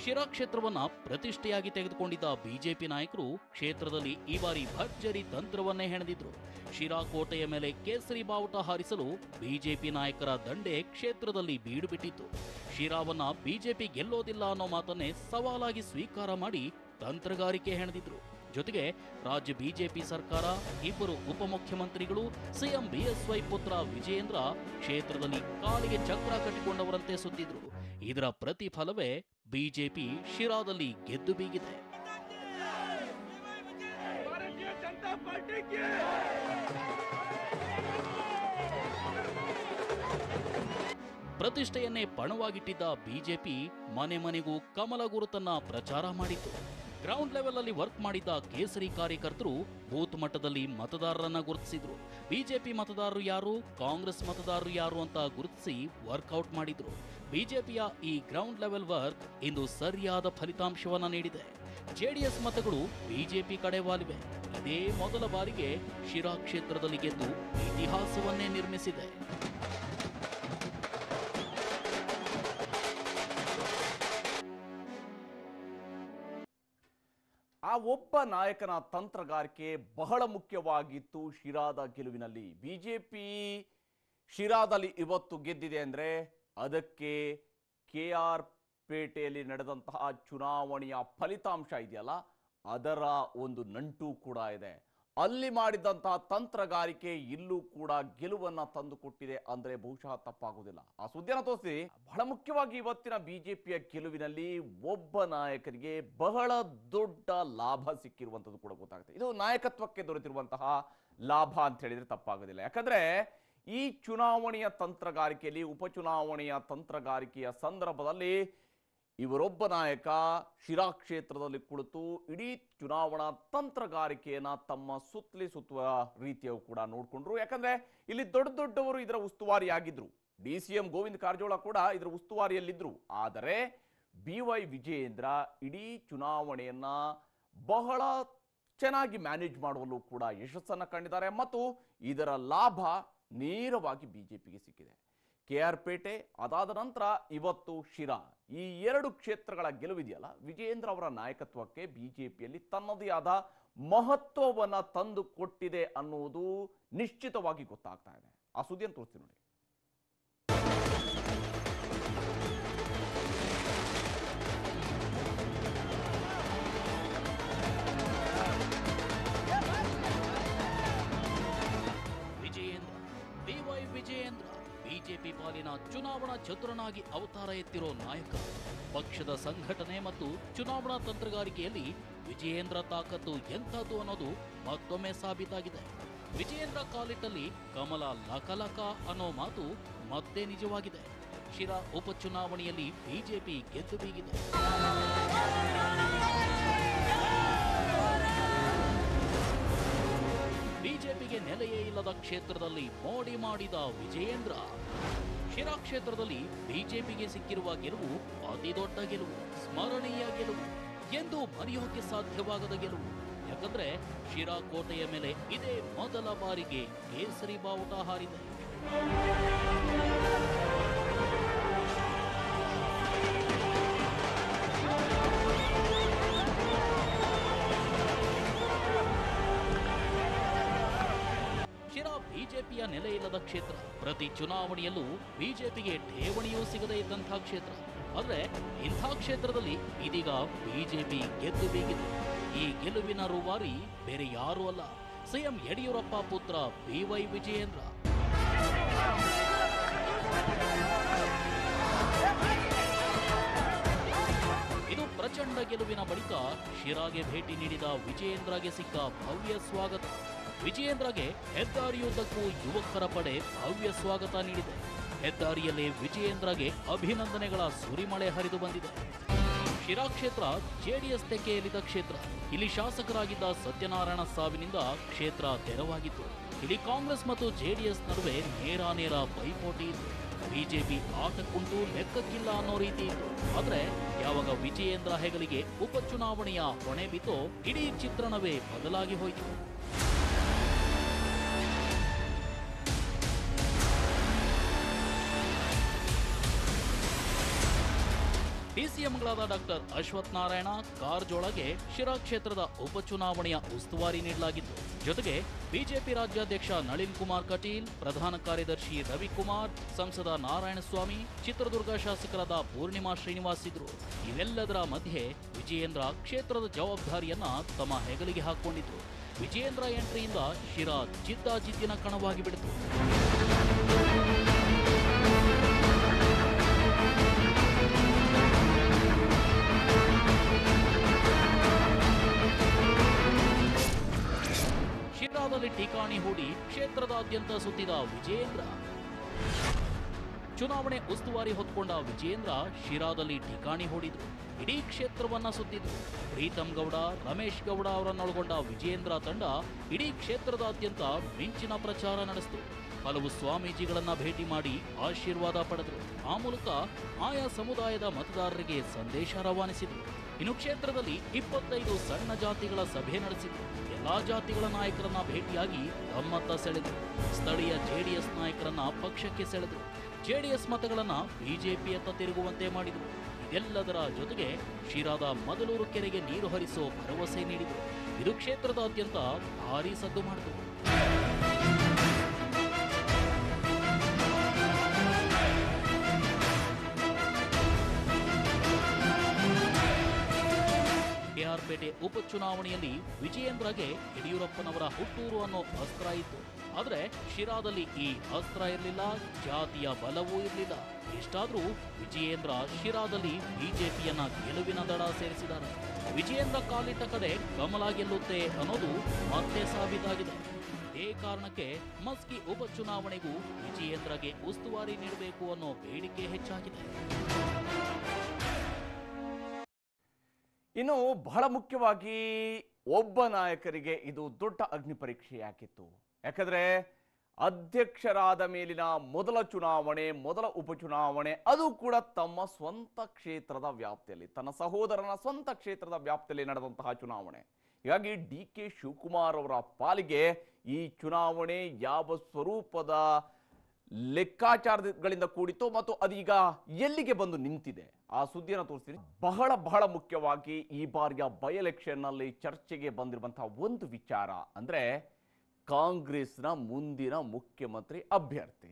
ಶಿರಾ ಕ್ಷೇತ್ರವನ್ನ ಪ್ರತಿಷ್ಠೆಯಾಗಿ ತೆಗೆದುಕೊಂಡಿದ್ದ ಬಿಜೆಪಿ ನಾಯಕರು ಕ್ಷೇತ್ರದಲ್ಲಿ ಈ ಬಾರಿ ಭರ್ಜರಿ ತಂತ್ರವನ್ನೇ ಹೆಣೆದಿದ್ರು. ಶಿರಾ ಕೋಟೆಯ ಮೇಲೆ ಕೇಸರಿ ಬಾವುಟ ಹಾರಿಸಲು ಬಿಜೆಪಿ ನಾಯಕರ ದಂಡೆ ಕ್ಷೇತ್ರದಲ್ಲಿ ಬೀಡು ಬಿಟ್ಟಿತ್ತು. ಶಿರಾವನ್ನ ಬಿಜೆಪಿ ಗೆಲ್ಲೋದಿಲ್ಲ ಅನ್ನೋ ಮಾತನ್ನೇ ಸವಾಲಾಗಿ ಸ್ವೀಕಾರ ಮಾಡಿ ತಂತ್ರಗಾರಿಕೆ ಹೆಣೆದಿದ್ರು. ಜೊತೆಗೆ ರಾಜ್ಯ ಬಿಜೆಪಿ ಸರ್ಕಾರ, ಇಬ್ಬರು ಉಪಮುಖ್ಯಮಂತ್ರಿಗಳು, ಸಿಎಂ ಬಿಎಸ್ವೈ ಪುತ್ರ ವಿಜಯೇಂದ್ರ ಕ್ಷೇತ್ರದಲ್ಲಿ ಕಾಲಿಗೆ ಚಕ್ರ ಕಟ್ಟಿಕೊಂಡವರಂತೆ ಸುತ್ತಿದ್ರು. ಇದರ ಪ್ರತಿಫಲವೇ ಬಿಜೆಪಿ ಶಿರಾದಲ್ಲಿ ಗೆದ್ದು ಬೀಗಿದೆ. ಪ್ರತಿಷ್ಠೆಯನ್ನೇ ಪಣವಾಗಿಟ್ಟಿದ್ದ ಬಿಜೆಪಿ ಮನೆ ಮನೆಗೂ ಕಮಲ ಗುರುತನ್ನ ಪ್ರಚಾರ ಮಾಡಿತ್ತು. ಗ್ರೌಂಡ್ ಲೆವೆಲ್ ಅಲ್ಲಿ ವರ್ಕ್ ಮಾಡಿದ್ದ ಕೇಸರಿ ಕಾರ್ಯಕರ್ತರು ಬೂತ್ ಮಟ್ಟದಲ್ಲಿ ಮತದಾರರನ್ನ ಗುರುತಿಸಿದ್ರು. ಬಿಜೆಪಿ ಮತದಾರರು ಯಾರು, ಕಾಂಗ್ರೆಸ್ ಮತದಾರರು ಯಾರು ಅಂತ ಗುರುತಿಸಿ ವರ್ಕೌಟ್ ಮಾಡಿದ್ರು. ಬಿಜೆಪಿಯ ಈ ಗ್ರೌಂಡ್ ಲೆವೆಲ್ ವರ್ಕ್ ಇಂದು ಸರಿಯಾದ ಫಲಿತಾಂಶವನ್ನ ನೀಡಿದೆ. ಜೆಡಿಎಸ್ ಮತಗಳು ಬಿಜೆಪಿ ಕಡೆ ವಾಲಿವೆ. ಇದೇ ಮೊದಲ ಬಾರಿಗೆ ಶಿರಾ ಕ್ಷೇತ್ರದಲ್ಲಿ ಗೆದ್ದು ಇತಿಹಾಸವನ್ನೇ ನಿರ್ಮಿಸಿದೆ. ಆ ಒಬ್ಬ ನಾಯಕನ ತಂತ್ರಗಾರಿಕೆ ಬಹಳ ಮುಖ್ಯವಾಗಿತ್ತು ಶಿರಾದ ಗೆಲುವಿನಲ್ಲಿ. ಬಿಜೆಪಿ ಶಿರಾದಲ್ಲಿ ಇವತ್ತು ಗೆದ್ದಿದೆ ಅಂದ್ರೆ ಅದಕ್ಕೆ KR ಪೇಟೆಯಲ್ಲಿ ನಡೆದಂತಹ ಚುನಾವಣೆಯ ಫಲಿತಾಂಶ ಇದೆಯಲ್ಲ, ಅದರ ಒಂದು ನಂಟು ಕೂಡ ಇದೆ. ಅಲ್ಲಿ ಮಾಡಿದಂತಹ ತಂತ್ರಗಾರಿಕೆ ಇಲ್ಲೂ ಕೂಡ ಗೆಲುವನ್ನ ತಂದು ಕೊಟ್ಟಿದೆ ಅಂದ್ರೆ ಬಹುಶಃ ತಪ್ಪಾಗುವುದಿಲ್ಲ. ಆ ಸುದ್ದಿಯನ್ನು ತೋರಿಸಿ. ಬಹಳ ಮುಖ್ಯವಾಗಿ ಇವತ್ತಿನ ಬಿಜೆಪಿಯ ಗೆಲುವಿನಲ್ಲಿ ಒಬ್ಬ ನಾಯಕರಿಗೆ ಬಹಳ ದೊಡ್ಡ ಲಾಭ ಸಿಕ್ಕಿರುವಂಥದ್ದು ಕೂಡ ಗೊತ್ತಾಗುತ್ತೆ. ಇದು ನಾಯಕತ್ವಕ್ಕೆ ದೊರೆತಿರುವಂತಹ ಲಾಭ ಅಂತ ಹೇಳಿದ್ರೆ ತಪ್ಪಾಗೋದಿಲ್ಲ. ಯಾಕಂದ್ರೆ ಈ ಚುನಾವಣೆಯ ತಂತ್ರಗಾರಿಕೆಯಲ್ಲಿ, ಉಪಚುನಾವಣೆಯ ತಂತ್ರಗಾರಿಕೆಯ ಸಂದರ್ಭದಲ್ಲಿ ಇವರೊಬ್ಬ ನಾಯಕ ಶಿರಾ ಕ್ಷೇತ್ರದಲ್ಲಿ ಕುಳಿತು ಇಡೀ ಚುನಾವಣಾ ತಂತ್ರಗಾರಿಕೆಯನ್ನ ತಮ್ಮ ಸುತ್ತಲಿ ಸುತ್ತುವ ರೀತಿಯು ಕೂಡ ನೋಡಿಕೊಂಡ್ರು. ಯಾಕಂದ್ರೆ ಇಲ್ಲಿ ದೊಡ್ಡ ದೊಡ್ಡವರು ಇದರ ಉಸ್ತುವಾರಿಯಾಗಿದ್ರು. DCM ಗೋವಿಂದ ಕಾರಜೋಳ ಕೂಡ ಇದರ ಉಸ್ತುವಾರಿಯಲ್ಲಿದ್ರು. ಆದರೆ BY ವಿಜಯೇಂದ್ರ ಇಡೀ ಚುನಾವಣೆಯನ್ನ ಬಹಳ ಚೆನ್ನಾಗಿ ಮ್ಯಾನೇಜ್ ಮಾಡುವಲ್ಲೂ ಕೂಡ ಯಶಸ್ಸನ್ನು ಕಂಡಿದ್ದಾರೆ ಮತ್ತು ಇದರ ಲಾಭ ನೇರವಾಗಿ ಬಿಜೆಪಿಗೆ ಸಿಕ್ಕಿದೆ. KR ಪೇಟೆ ಅದಾದ ನಂತರ ಇವತ್ತು ಶಿರಾ, ಈ ಎರಡು ಕ್ಷೇತ್ರಗಳ ಗೆಲುವಿದೆಯಲ್ಲ, ವಿಜಯೇಂದ್ರ ಅವರ ನಾಯಕತ್ವಕ್ಕೆ ಬಿಜೆಪಿಯಲ್ಲಿ ತನ್ನದೇ ಆದ ಮಹತ್ವವನ್ನು ತಂದು ಕೊಟ್ಟಿದೆ ಅನ್ನುವುದು ನಿಶ್ಚಿತವಾಗಿ ಗೊತ್ತಾಗ್ತಾ ಇದೆ. ಆ ಸುದ್ದಿಯನ್ನು ತೋರಿಸ್ತೀನಿ ನೋಡಿ. ವಿಜಯೇಂದ್ರ ಬಿಜೆಪಿ ಪಾಲಿನ ಚುನಾವಣಾ ಚತುರನಾಗಿ ಅವತಾರ ಎತ್ತಿರೋ ನಾಯಕ. ಪಕ್ಷದ ಸಂಘಟನೆ ಮತ್ತು ಚುನಾವಣಾ ತಂತ್ರಗಾರಿಕೆಯಲ್ಲಿ ವಿಜಯೇಂದ್ರ ತಾಕತ್ತು ಎಂಥದ್ದು ಅನ್ನೋದು ಮತ್ತೊಮ್ಮೆ ಸಾಬೀತಾಗಿದೆ. ವಿಜಯೇಂದ್ರ ಕಾಲಿಟ್ಟಲ್ಲಿ ಕಮಲ ಲಕಲಕ ಅನ್ನೋ ಮಾತು ಮತ್ತೆ ನಿಜವಾಗಿದೆ. ಶಿರಾ ಉಪಚುನಾವಣೆಯಲ್ಲಿ ಬಿಜೆಪಿ ಗೆದ್ದು ಬೀಗಿದೆ. ಬಿಜೆಪಿಗೆ ನೆಲೆಯೇ ಇಲ್ಲದ ಕ್ಷೇತ್ರದಲ್ಲಿ ಮೋಡಿ ಮಾಡಿದ ವಿಜಯೇಂದ್ರ. ಶಿರಾ ಕ್ಷೇತ್ರದಲ್ಲಿ ಬಿಜೆಪಿಗೆ ಸಿಕ್ಕಿರುವ ಗೆಲುವು ಅತಿ ದೊಡ್ಡ ಗೆಲುವು, ಸ್ಮರಣೀಯ ಗೆಲುವು, ಎಂದು ಮರೆಯೋಕೆ ಸಾಧ್ಯವಾಗದ ಗೆಲುವು. ಯಾಕಂದ್ರೆ ಶಿರಾ ಕೋಟೆಯ ಮೇಲೆ ಇದೇ ಮೊದಲ ಬಾರಿಗೆ ಕೇಸರಿ ಬಾವುಟ ಹಾರಿದೆ. ನೆಲೆ ಇಲ್ಲದ ಕ್ಷೇತ್ರ. ಪ್ರತಿ ಚುನಾವಣೆಯಲ್ಲೂ ಬಿಜೆಪಿಗೆ ಠೇವಣಿಯೂ ಸಿಗದೇ ಇದ್ದಂಥ ಕ್ಷೇತ್ರ. ಆದ್ರೆ ಇಂಥ ಕ್ಷೇತ್ರದಲ್ಲಿ ಇದೀಗ ಬಿಜೆಪಿ ಗೆದ್ದು ಬೀಗಿದೆ. ಈ ಗೆಲುವಿನ ರೂವಾರಿ ಬೇರೆ ಯಾರೂ ಅಲ್ಲ, ಸಿಎಂ ಯಡಿಯೂರಪ್ಪ ಪುತ್ರ BY ವಿಜಯೇಂದ್ರ. ಇದು ಪ್ರಚಂಡ ಗೆಲುವಿನ ಬಳಿಕ ಶಿರಾಗೆ ಭೇಟಿ ನೀಡಿದ ವಿಜಯೇಂದ್ರಗೆ ಸಿಕ್ಕ ಭವ್ಯ ಸ್ವಾಗತ. ವಿಜಯೇಂದ್ರಗೆ ಹೆದ್ದಾರಿಯುದ್ದಕ್ಕೂ ಯುವಕರ ಪಡೆ ಭವ್ಯ ಸ್ವಾಗತ ನೀಡಿದೆ. ಹೆದ್ದಾರಿಯಲ್ಲಿ ವಿಜಯೇಂದ್ರಗೆ ಅಭಿನಂದನೆಗಳ ಸುರಿಮಳೆ ಹರಿದು ಬಂದಿದೆ. ಶಿರಾ ಕ್ಷೇತ್ರ ಜೆಡಿಎಸ್ ತೆಕ್ಕೆಯಲ್ಲಿದ್ದ ಕ್ಷೇತ್ರ. ಇಲ್ಲಿ ಶಾಸಕರಾಗಿದ್ದ ಸತ್ಯನಾರಾಯಣ ಸಾವಿನಿಂದ ಕ್ಷೇತ್ರ ತೆರವಾಗಿತ್ತು. ಇಲ್ಲಿ ಕಾಂಗ್ರೆಸ್ ಮತ್ತು ಜೆಡಿಎಸ್ ನಡುವೆ ನೇರಾನೇರ ಪೈಪೋಟಿ ಇತ್ತು. ಬಿಜೆಪಿ ಆಟಕ್ಕುಂಟು ಲೆಕ್ಕಕ್ಕಿಲ್ಲ ಅನ್ನೋ ರೀತಿ ಇತ್ತು. ಆದ್ರೆ ಯಾವಾಗ ವಿಜಯೇಂದ್ರ ಹೆಗಲಿಗೆ ಉಪಚುನಾವಣೆಯ ಹೊಣೆ ಬಿತ್ತೋ ಇಡೀ ಚಿತ್ರಣವೇ ಬದಲಾಗಿ ಹೋಯಿತು. ಡಿಸಿಎಂಗಳಾದ ಡಾಕ್ಟರ್ ಅಶ್ವಥ್ ನಾರಾಯಣ ಕಾರಜೋಳಗೆ ಶಿರಾ ಕ್ಷೇತ್ರದ ಉಪಚುನಾವಣೆಯ ಉಸ್ತುವಾರಿ ನೀಡಲಾಗಿತ್ತು. ಜೊತೆಗೆ ಬಿಜೆಪಿ ರಾಜ್ಯಾಧ್ಯಕ್ಷ ನಳಿನ್ ಕುಮಾರ್ ಕಟೀಲ್, ಪ್ರಧಾನ ಕಾರ್ಯದರ್ಶಿ ರವಿಕುಮಾರ್, ಸಂಸದ ನಾರಾಯಣಸ್ವಾಮಿ, ಚಿತ್ರದುರ್ಗ ಶಾಸಕರಾದ ಪೂರ್ಣಿಮಾ ಶ್ರೀನಿವಾಸ್ ಇದ್ರು. ಇವೆಲ್ಲದರ ಮಧ್ಯೆ ವಿಜಯೇಂದ್ರ ಕ್ಷೇತ್ರದ ಜವಾಬ್ದಾರಿಯನ್ನ ತಮ್ಮ ಹೆಗಲಿಗೆ ಹಾಕಿಕೊಂಡಿದ್ರು. ವಿಜಯೇಂದ್ರ ಎಂಟ್ರಿಯಿಂದ ಶಿರಾ ಜಿದ್ದಾಜಿದ್ದಿನ ಕಣವಾಗಿ ಬಿಡಿತು. ಶಿರಾದಲ್ಲಿ ಠಿಕಾಣಿ ಹೂಡಿ ಕ್ಷೇತ್ರದಾದ್ಯಂತ ಸುತ್ತಿದ ವಿಜಯೇಂದ್ರ. ಚುನಾವಣೆ ಉಸ್ತುವಾರಿ ಹೊತ್ಕೊಂಡ ವಿಜಯೇಂದ್ರ ಶಿರಾದಲ್ಲಿ ಠಿಕಾಣಿ ಹೂಡಿದ್ರು. ಇಡೀ ಕ್ಷೇತ್ರವನ್ನ ಸುತ್ತಿದ್ರು. ಪ್ರೀತಂ ಗೌಡ, ರಮೇಶ್ ಗೌಡ ಅವರನ್ನೊಳಗೊಂಡ ವಿಜಯೇಂದ್ರ ತಂಡ ಇಡೀ ಕ್ಷೇತ್ರದಾದ್ಯಂತ ಮಿಂಚಿನ ಪ್ರಚಾರ ನಡೆಸಿತು. ಹಲವು ಸ್ವಾಮೀಜಿಗಳನ್ನ ಭೇಟಿ ಮಾಡಿ ಆಶೀರ್ವಾದ ಪಡೆದರು. ಆ ಮೂಲಕ ಆಯಾ ಸಮುದಾಯದ ಮತದಾರರಿಗೆ ಸಂದೇಶ ರವಾನಿಸಿದರು. ಇನ್ನು ಕ್ಷೇತ್ರದಲ್ಲಿ 25 ಸಣ್ಣ ಜಾತಿಗಳ ಸಭೆ ನಡೆಸಿದರು. ಎಲ್ಲಾ ಜಾತಿಗಳ ನಾಯಕರನ್ನ ಭೇಟಿಯಾಗಿ ತಮ್ಮತ್ತ ಸೆಳೆದರು. ಸ್ಥಳೀಯ ಜೆಡಿಎಸ್ ನಾಯಕರನ್ನ ಪಕ್ಷಕ್ಕೆ ಸೆಳೆದರು. ಜೆಡಿಎಸ್ ಮತಗಳನ್ನ ಬಿಜೆಪಿಯತ್ತ ತಿರುಗುವಂತೆ ಮಾಡಿದರು. ಇದೆಲ್ಲದರ ಜೊತೆಗೆ ಶಿರಾದ ಮದಲೂರು ಕೆರೆಗೆ ನೀರು ಹರಿಸೋ ಭರವಸೆ ನೀಡಿದರು. ಇದು ಕ್ಷೇತ್ರದಾದ್ಯಂತ ಭಾರೀ ಸದ್ದು ಮಾಡಿತು. ಕೆಆರ್ಪೇಟೆ ಉಪಚುನಾವಣೆಯಲ್ಲಿ ವಿಜಯೇಂದ್ರಗೆ ಯಡಿಯೂರಪ್ಪನವರ ಹುಟ್ಟೂರು ಅನ್ನೋ ಅಸ್ತ್ರ ಇತ್ತು. ಆದ್ರೆ ಶಿರಾದಲ್ಲಿ ಈ ಅಸ್ತ್ರ ಇರಲಿಲ್ಲ, ಜಾತಿಯ ಬಲವೂ ಇರಲಿಲ್ಲ. ಇಷ್ಟಾದ್ರೂ ವಿಜಯೇಂದ್ರ ಶಿರಾದಲ್ಲಿ ಬಿಜೆಪಿಯನ್ನ ಗೆಲುವಿನ ದಡ ಸೇರಿಸಿದ್ದಾರೆ. ವಿಜಯೇಂದ್ರ ಕಾಲಿಟ್ಟ ಕಡೆ ಕಮಲ ಗೆಲ್ಲುತ್ತೆ ಅನ್ನೋದು ಮತ್ತೆ ಸಾಬೀತಾಗಿದೆ. ಇದೇ ಕಾರಣಕ್ಕೆ ಮಸ್ಕಿ ಉಪಚುನಾವಣೆಗೂ ವಿಜಯೇಂದ್ರಗೆ ಉಸ್ತುವಾರಿ ನೀಡಬೇಕು ಅನ್ನೋ ಬೇಡಿಕೆ ಹೆಚ್ಚಾಗಿದೆ. ಇನ್ನು ಬಹಳ ಮುಖ್ಯವಾಗಿ ಒಬ್ಬ ನಾಯಕರಿಗೆ ಇದು ದೊಡ್ಡ ಅಗ್ನಿ ಪರೀಕ್ಷೆಯಾಗಿತ್ತು. ಯಾಕಂದ್ರೆ ಅಧ್ಯಕ್ಷರಾದ ಮೇಲಿನ ಮೊದಲ ಚುನಾವಣೆ, ಮೊದಲ ಉಪಚುನಾವಣೆ, ಅದು ಕೂಡ ತಮ್ಮ ಸ್ವಂತ ಕ್ಷೇತ್ರದ ವ್ಯಾಪ್ತಿಯಲ್ಲಿ, ತನ್ನ ಸಹೋದರನ ಸ್ವಂತ ಕ್ಷೇತ್ರದ ವ್ಯಾಪ್ತಿಯಲ್ಲಿ ನಡೆದಂತಹ ಚುನಾವಣೆ. ಹೀಗಾಗಿ DK ಶಿವಕುಮಾರ್ ಅವರ ಪಾಲಿಗೆ ಈ ಚುನಾವಣೆ ಯಾವ ಸ್ವರೂಪದ ಲೆಕ್ಕಾಚಾರಗಳಿಂದ ಕೂಡಿತು ಮತ್ತು ಅದೀಗ ಎಲ್ಲಿಗೆ ಬಂದು ನಿಂತಿದೆ ಆ ಸುದ್ದಿಯನ್ನು ತೋರಿಸ್ತೀನಿ. ಬಹಳ ಮುಖ್ಯವಾಗಿ ಈ ಬಾರಿಯ ಬೈ ಎಲೆಕ್ಷನ್ ನಲ್ಲಿ ಚರ್ಚೆಗೆ ಬಂದಿರುವಂತಹ ಒಂದು ವಿಚಾರ ಅಂದ್ರೆ ಕಾಂಗ್ರೆಸ್ನ ಮುಂದಿನ ಮುಖ್ಯಮಂತ್ರಿ ಅಭ್ಯರ್ಥಿ.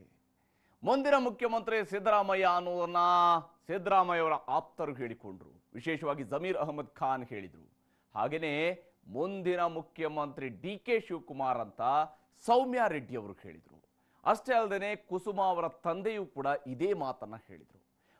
ಮುಂದಿನ ಮುಖ್ಯಮಂತ್ರಿ ಸಿದ್ದರಾಮಯ್ಯ ಅನ್ನೋದನ್ನ ಸಿದ್ದರಾಮಯ್ಯ ಅವರ ಆಪ್ತರು ಹೇಳಿಕೊಂಡ್ರು. ವಿಶೇಷವಾಗಿ ಜಮೀರ್ ಅಹಮದ್ ಖಾನ್ ಹೇಳಿದ್ರು. ಹಾಗೇನೆ ಮುಂದಿನ ಮುಖ್ಯಮಂತ್ರಿ DK ಶಿವಕುಮಾರ್ ಅಂತ ಸೌಮ್ಯ ರೆಡ್ಡಿ ಅವರು ಹೇಳಿದ್ರು. ಅಷ್ಟೇ ಅಲ್ಲದೆ ಕುಸುಮಾ ಅವರ ತಂದೆಯೂ ಕೂಡ ಇದೇ ಮಾತನ್ನ ಹೇಳಿದ್ರು.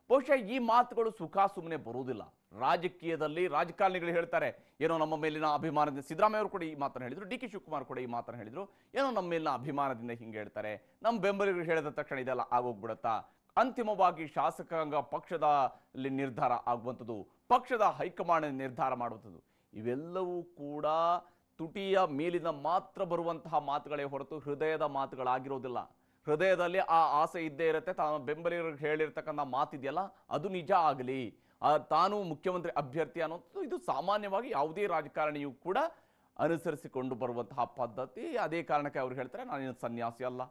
ಬಹುಶಃ ಈ ಮಾತುಗಳು ಸುಖ ಸುಮ್ಮನೆ ಬರುವುದಿಲ್ಲ. ರಾಜಕೀಯದಲ್ಲಿ ರಾಜಕಾರಣಿಗಳು ಹೇಳ್ತಾರೆ, ಏನೋ ನಮ್ಮ ಮೇಲಿನ ಅಭಿಮಾನದಿಂದ, ಸಿದ್ದರಾಮಯ್ಯ ಅವರು ಕೂಡ ಈ ಮಾತನ್ನು ಹೇಳಿದ್ರು, DK ಶಿವಕುಮಾರ್ ಕೂಡ ಈ ಮಾತನ್ನು ಹೇಳಿದ್ರು, ಏನೋ ನಮ್ಮ ಮೇಲಿನ ಅಭಿಮಾನದಿಂದ ಹಿಂಗೆ ಹೇಳ್ತಾರೆ, ನಮ್ಮ ಬೆಂಬಲಿಗರು ಹೇಳಿದ ತಕ್ಷಣ ಇದೆಲ್ಲ ಆಗೋಗ್ಬಿಡುತ್ತಾ, ಅಂತಿಮವಾಗಿ ಶಾಸಕಾಂಗ ಪಕ್ಷದಲ್ಲಿ ನಿರ್ಧಾರ ಆಗುವಂಥದ್ದು, ಪಕ್ಷದ ಹೈಕಮಾಂಡ್ ನಿರ್ಧಾರ ಮಾಡುವಂಥದ್ದು, ಇವೆಲ್ಲವೂ ಕೂಡ ತುಟಿಯ ಮೇಲಿನ ಮಾತ್ರ ಬರುವಂತಹ ಮಾತುಗಳೇ ಹೊರತು ಹೃದಯದ ಮಾತುಗಳಾಗಿರೋದಿಲ್ಲ. ಹೃದಯದಲ್ಲಿ ಆ ಆಸೆ ಇದ್ದೇ ಇರುತ್ತೆ. ತಾನು ಬೆಂಬಲಿಗರಿಗೆ ಹೇಳಿರ್ತಕ್ಕಂಥ ಮಾತಿದೆಯಲ್ಲ, ಅದು ನಿಜ ಆಗಲಿ, ತಾನು ಮುಖ್ಯಮಂತ್ರಿ ಅಭ್ಯರ್ಥಿ ಅನ್ನೋದು ಇದು ಸಾಮಾನ್ಯವಾಗಿ ಯಾವುದೇ ರಾಜಕಾರಣಿಯೂ ಕೂಡ ಅನುಸರಿಸಿಕೊಂಡು ಬರುವಂತಹ ಪದ್ಧತಿ. ಅದೇ ಕಾರಣಕ್ಕೆ ಅವ್ರು ಹೇಳ್ತಾರೆ, ನಾನೇನು ಸನ್ಯಾಸಿ ಅಲ್ಲ.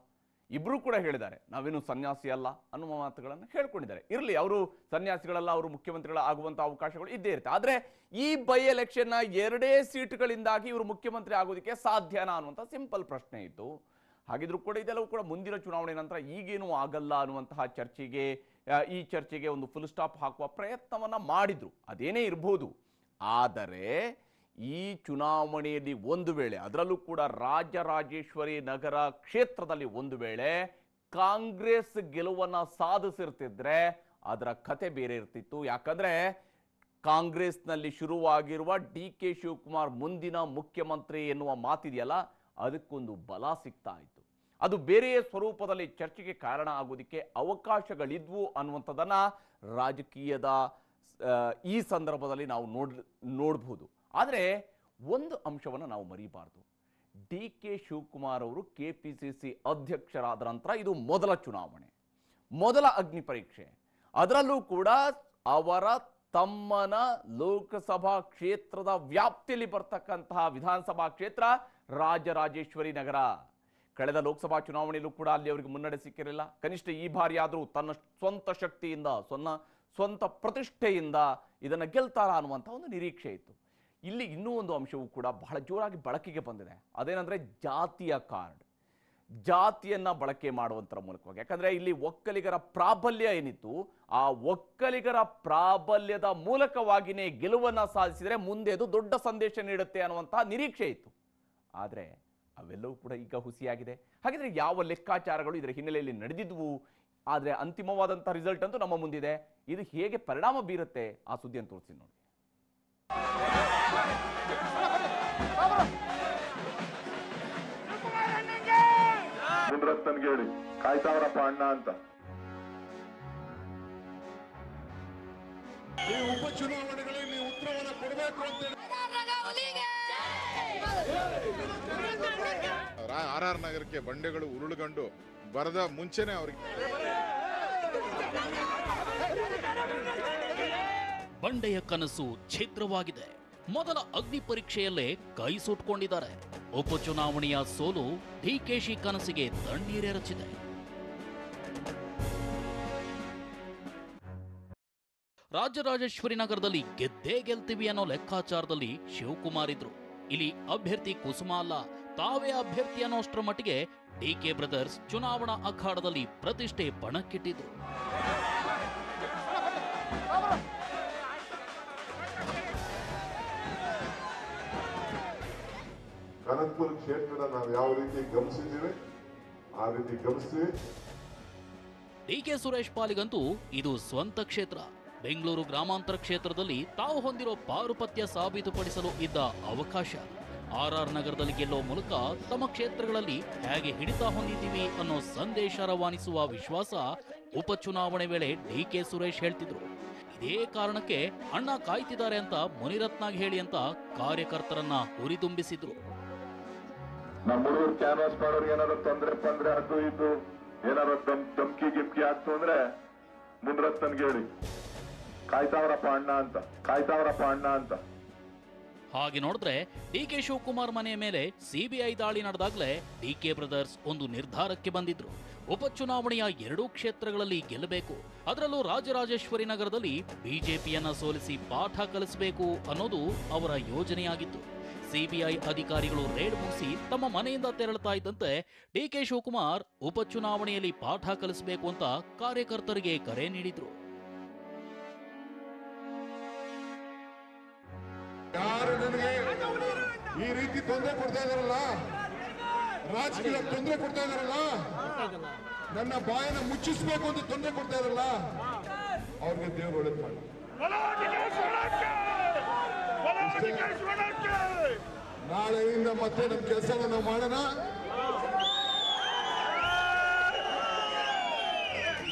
ಇಬ್ಬರು ಕೂಡ ಹೇಳಿದ್ದಾರೆ, ನಾವೇನು ಸನ್ಯಾಸಿ ಅಲ್ಲ ಅನ್ನುವ ಮಾತುಗಳನ್ನು ಹೇಳ್ಕೊಂಡಿದ್ದಾರೆ. ಇರಲಿ, ಅವರು ಸನ್ಯಾಸಿಗಳಲ್ಲ, ಅವರು ಮುಖ್ಯಮಂತ್ರಿಗಳ ಆಗುವಂಥ ಅವಕಾಶಗಳು ಇದ್ದೇ ಇರುತ್ತೆ. ಆದರೆ ಈ ಬೈ ಎಲೆಕ್ಷನ್ನ 2 ಸೀಟುಗಳಿಂದಾಗಿ ಇವರು ಮುಖ್ಯಮಂತ್ರಿ ಆಗೋದಕ್ಕೆ ಸಾಧ್ಯನಾ ಅನ್ನುವಂಥ ಸಿಂಪಲ್ ಪ್ರಶ್ನೆ ಇತ್ತು. ಹಾಗಿದ್ರೂ ಕೂಡ ಇದೆಲ್ಲವೂ ಕೂಡ ಮುಂದಿನ ಚುನಾವಣೆ ನಂತರ ಈಗೇನೂ ಆಗಲ್ಲ ಅನ್ನುವಂತಹ ಚರ್ಚೆಗೆ ಈ ಚರ್ಚೆಗೆ ಒಂದು ಫುಲ್ ಸ್ಟಾಪ್ ಹಾಕುವ ಪ್ರಯತ್ನವನ್ನ ಮಾಡಿದ್ರು. ಅದೇನೇ ಇರಬಹುದು. ಆದರೆ ಈ ಚುನಾವಣೆಯಲ್ಲಿ ಒಂದು ವೇಳೆ, ಅದರಲ್ಲೂ ಕೂಡ ರಾಜರಾಜೇಶ್ವರಿ ನಗರ ಕ್ಷೇತ್ರದಲ್ಲಿ ಒಂದು ವೇಳೆ ಕಾಂಗ್ರೆಸ್ ಗೆಲುವನ್ನ ಸಾಧಿಸಿರ್ತಿದ್ರೆ ಅದರ ಕತೆ ಬೇರೆ ಇರ್ತಿತ್ತು. ಯಾಕಂದ್ರೆ ಕಾಂಗ್ರೆಸ್ನಲ್ಲಿ ಶುರುವಾಗಿರುವ DK ಶಿವಕುಮಾರ್ ಮುಂದಿನ ಮುಖ್ಯಮಂತ್ರಿ ಎನ್ನುವ ಮಾತಿದೆಯಲ್ಲ, ಅದಕ್ಕೊಂದು ಬಲ ಸಿಗ್ತಾ ಇತ್ತು. ಅದು ಬೇರೆಯೇ ಸ್ವರೂಪದಲ್ಲಿ ಚರ್ಚೆಗೆ ಕಾರಣ ಆಗೋದಕ್ಕೆ ಅವಕಾಶಗಳಿದ್ವು ಅನ್ನುವಂಥದ್ದನ್ನ ರಾಜಕೀಯದ ಈ ಸಂದರ್ಭದಲ್ಲಿ ನಾವು ನೋಡಬಹುದು. ಆದರೆ ಒಂದು ಅಂಶವನ್ನು ನಾವು ಮರಿಬಾರ್ದು. DK ಶಿವಕುಮಾರ್ ಅವರು KPCC ಅಧ್ಯಕ್ಷರಾದ ನಂತರ ಇದು ಮೊದಲ ಚುನಾವಣೆ, ಮೊದಲ ಅಗ್ನಿ ಪರೀಕ್ಷೆ. ಅದರಲ್ಲೂ ಕೂಡ ಅವರ ತಮ್ಮನ ಲೋಕಸಭಾ ಕ್ಷೇತ್ರದ ವ್ಯಾಪ್ತಿಯಲ್ಲಿ ಬರ್ತಕ್ಕಂತಹ ವಿಧಾನಸಭಾ ಕ್ಷೇತ್ರ ರಾಜರಾಜೇಶ್ವರಿ ನಗರ. ಕಳೆದ ಲೋಕಸಭಾ ಚುನಾವಣೆಯಲ್ಲೂ ಕೂಡ ಅಲ್ಲಿ ಅವರಿಗೆ ಮುನ್ನಡೆ ಸಿಕ್ಕಿರಲಿಲ್ಲ. ಕನಿಷ್ಠ ಈ ಬಾರಿ ಆದರೂ ತನ್ನ ಸ್ವಂತ ಶಕ್ತಿಯಿಂದ, ಸ್ವಂತ ಪ್ರತಿಷ್ಠೆಯಿಂದ ಇದನ್ನು ಗೆಲ್ತಾರ ಅನ್ನುವಂಥ ಒಂದು ನಿರೀಕ್ಷೆ ಇತ್ತು. ಇಲ್ಲಿ ಇನ್ನೂ ಒಂದು ಅಂಶವೂ ಕೂಡ ಬಹಳ ಜೋರಾಗಿ ಬಳಕೆಗೆ ಬಂದಿದೆ. ಅದೇನೆಂದರೆ ಜಾತಿಯ ಕಾರ್ಡ್. ಜಾತಿಯನ್ನ ಬಳಕೆ ಮಾಡುವಂತರ ಮೂಲಕವಾಗಿ, ಯಾಕಂದ್ರೆ ಇಲ್ಲಿ ಒಕ್ಕಲಿಗರ ಪ್ರಾಬಲ್ಯ ಏನಿತ್ತು, ಆ ಒಕ್ಕಲಿಗರ ಪ್ರಾಬಲ್ಯದ ಮೂಲಕವಾಗಿಯೇ ಗೆಲುವನ್ನ ಸಾಧಿಸಿದರೆ ಮುಂದೆ ಅದು ದೊಡ್ಡ ಸಂದೇಶ ನೀಡುತ್ತೆ ಅನ್ನುವಂತಹ ನಿರೀಕ್ಷೆ ಇತ್ತು. ಆದರೆ ಅವೆಲ್ಲವೂ ಕೂಡ ಈಗ ಹುಸಿಯಾಗಿದೆ. ಹಾಗಿದ್ರೆ ಯಾವ ಲೆಕ್ಕಾಚಾರಗಳು ಇದರ ಹಿನ್ನೆಲೆಯಲ್ಲಿ ನಡೆದಿದ್ವು? ಆದರೆ ಅಂತಿಮವಾದಂತಹ ರಿಸಲ್ಟ್ ಅಂತೂ ನಮ್ಮ ಮುಂದಿದೆ. ಇದು ಹೇಗೆ ಪರಿಣಾಮ ಬೀರುತ್ತೆ ಆ ಸುದ್ದಿಯನ್ನು ತೋರಿಸಿ ನೋಡಿ. ಮುನ್ರತ್ನನ್ಗೆ ಹೇಳಿ ಕಾಯ್ತಾವ್ರಪ್ಪ ಅಣ್ಣ ಅಂತ. ಈ ಉಪಚುನಾವಣೆಗಳಲ್ಲಿ ಉತ್ತರವನ್ನು ಕೊಡಬೇಕು ಅಂತ RR ನಗರಕ್ಕೆ ಬಂಡೆಗಳು ಉರುಳುಗಂಡು ಬರದ ಮುಂಚೆನೆ ಅವರಿಗೆ ಬಂಡೆಯ ಕನಸು ಛಿದ್ರವಾಗಿದೆ. ಮೊದಲ ಅಗ್ನಿ ಪರೀಕ್ಷೆಯಲ್ಲೇ ಕೈ ಸುಟ್ಕೊಂಡಿದ್ದಾರೆ. ಉಪಚುನಾವಣೆಯ ಸೋಲು ಡಿಕೆಶಿ ಕನಸಿಗೆ ತಣ್ಣೀರೆರಚಿದೆ. ರಾಜರಾಜೇಶ್ವರಿ ನಗರದಲ್ಲಿ ಗೆದ್ದೇ ಗೆಲ್ತೀವಿ ಅನ್ನೋ ಲೆಕ್ಕಾಚಾರದಲ್ಲಿ ಶಿವಕುಮಾರ್ ಇದ್ರು. ಇಲ್ಲಿ ಅಭ್ಯರ್ಥಿ ಕುಸುಮ ಅಲ್ಲ, ತಾವೇ ಅಭ್ಯರ್ಥಿ ಅನ್ನೋಷ್ಟರ ಮಟ್ಟಿಗೆ DK ಬ್ರದರ್ಸ್ ಚುನಾವಣಾ ಅಖಾಡದಲ್ಲಿ ಪ್ರತಿಷ್ಠೆ ಪಣಕ್ಕಿಟ್ಟಿದ್ರು. ಕನಕಪುರ ಕ್ಷೇತ್ರನ ನಾವು ಯಾವ ರೀತಿ ಗಮನಿಸಿದ್ದೀವಿ ಆ ರೀತಿ ಗಮನಿಸಿ. DK ಸುರೇಶ್ ಪಾಲಿಗಂತೂ ಇದು ಸ್ವಂತ ಕ್ಷೇತ್ರ. ಬೆಂಗಳೂರು ಗ್ರಾಮಾಂತರ ಕ್ಷೇತ್ರದಲ್ಲಿ ತಾವು ಹೊಂದಿರೋ ಪಾರುಪತ್ಯ ಸಾಬೀತುಪಡಿಸಲು ಇದ್ದ ಅವಕಾಶ. RR ನಗರದಲ್ಲಿ ಗೆಲ್ಲೋ ಮೂಲಕ ತಮ್ಮ ಕ್ಷೇತ್ರಗಳಲ್ಲಿ ಹೇಗೆ ಹಿಡಿತ ಹೊಂದಿದ್ದೀವಿ ಅನ್ನೋ ಸಂದೇಶ ರವಾನಿಸುವ ವಿಶ್ವಾಸ ಉಪಚುನಾವಣೆ ವೇಳೆ DK ಸುರೇಶ್ ಹೇಳ್ತಿದ್ರು. ಇದೇ ಕಾರಣಕ್ಕೆ ಅಣ್ಣ ಕಾಯ್ತಿದ್ದಾರೆ ಅಂತ ಮುನಿರತ್ನಾಗ್ ಹೇಳಿ ಅಂತ ಕಾರ್ಯಕರ್ತರನ್ನ ಹುರಿದುಂಬಿಸಿದ್ರು. ನಮ್ಮ ಹುಡುಗರು ಕ್ಯಾನ್ವಾಸ್ ಮಾಡೋರಿಗೆ ಏನಾದ್ರು ತೊಂದ್ರೆ ಪಂದ್ರೆ ಅದು ಇದು ಏನಾದ್ರು ಧಮ್ಕಿ ಗಿಮ್ಕಿ ಆಗ್ತು ಅಂದ್ರೆ ಮುನ್ರತ್ನನ್ಗೆ ಹೇಳಿ ಕಾಯ್ತಾವ್ರಪ್ಪ ಅಣ್ಣ ಅಂತ, ಕಾಯ್ತಾವ್ರಪ್ಪ ಅಣ್ಣ ಅಂತ. ಹಾಗೆ ನೋಡಿದ್ರೆ DK ಶಿವಕುಮಾರ್ ಮನೆಯ ಮೇಲೆ CBI ದಾಳಿ ನಡೆದಾಗಲೇ DK ಬ್ರದರ್ಸ್ ಒಂದು ನಿರ್ಧಾರಕ್ಕೆ ಬಂದಿದ್ರು. ಉಪಚುನಾವಣೆಯ ಎರಡೂ ಕ್ಷೇತ್ರಗಳಲ್ಲಿ ಗೆಲ್ಲಬೇಕು, ಅದರಲ್ಲೂ ರಾಜರಾಜೇಶ್ವರಿ ನಗರದಲ್ಲಿ ಬಿಜೆಪಿಯನ್ನ ಸೋಲಿಸಿ ಪಾಠ ಕಲಿಸಬೇಕು ಅನ್ನೋದು ಅವರ ಯೋಜನೆಯಾಗಿತ್ತು. CBI ಅಧಿಕಾರಿಗಳು ರೇಡ್ ಮುಗಿಸಿ ತಮ್ಮ ಮನೆಯಿಂದ ತೆರಳುತ್ತಾ ಇದ್ದಂತೆ DK ಶಿವಕುಮಾರ್ ಉಪಚುನಾವಣೆಯಲ್ಲಿ ಪಾಠ ಕಲಿಸಬೇಕು ಅಂತ ಕಾರ್ಯಕರ್ತರಿಗೆ ಕರೆ ನೀಡಿದ್ರು. ಯಾರು ನನಗೆ ಈ ರೀತಿ ತೊಂದರೆ ಕೊಡ್ತಾ ಇದಾರಲ್ಲ, ರಾಜಕೀಯ ತೊಂದರೆ ಕೊಡ್ತಾ ಇದಾರಲ್ಲ, ನನ್ನ ಬಾಯನ್ನ ಮುಚ್ಚಿಸ್ಬೇಕು ಅಂತ ತೊಂದರೆ ಕೊಡ್ತಾ ಇದಾರಲ್ಲ, ಅವ್ರಿಗೆ ದೇವರು ಒಳ್ಳೇದು ಮಾಡಿ. ನಾಳೆಯಿಂದ ಮತ್ತೆ ನಮ್ಮ ಕೆಲಸನ ನಾವು ಮಾಡೋಣ.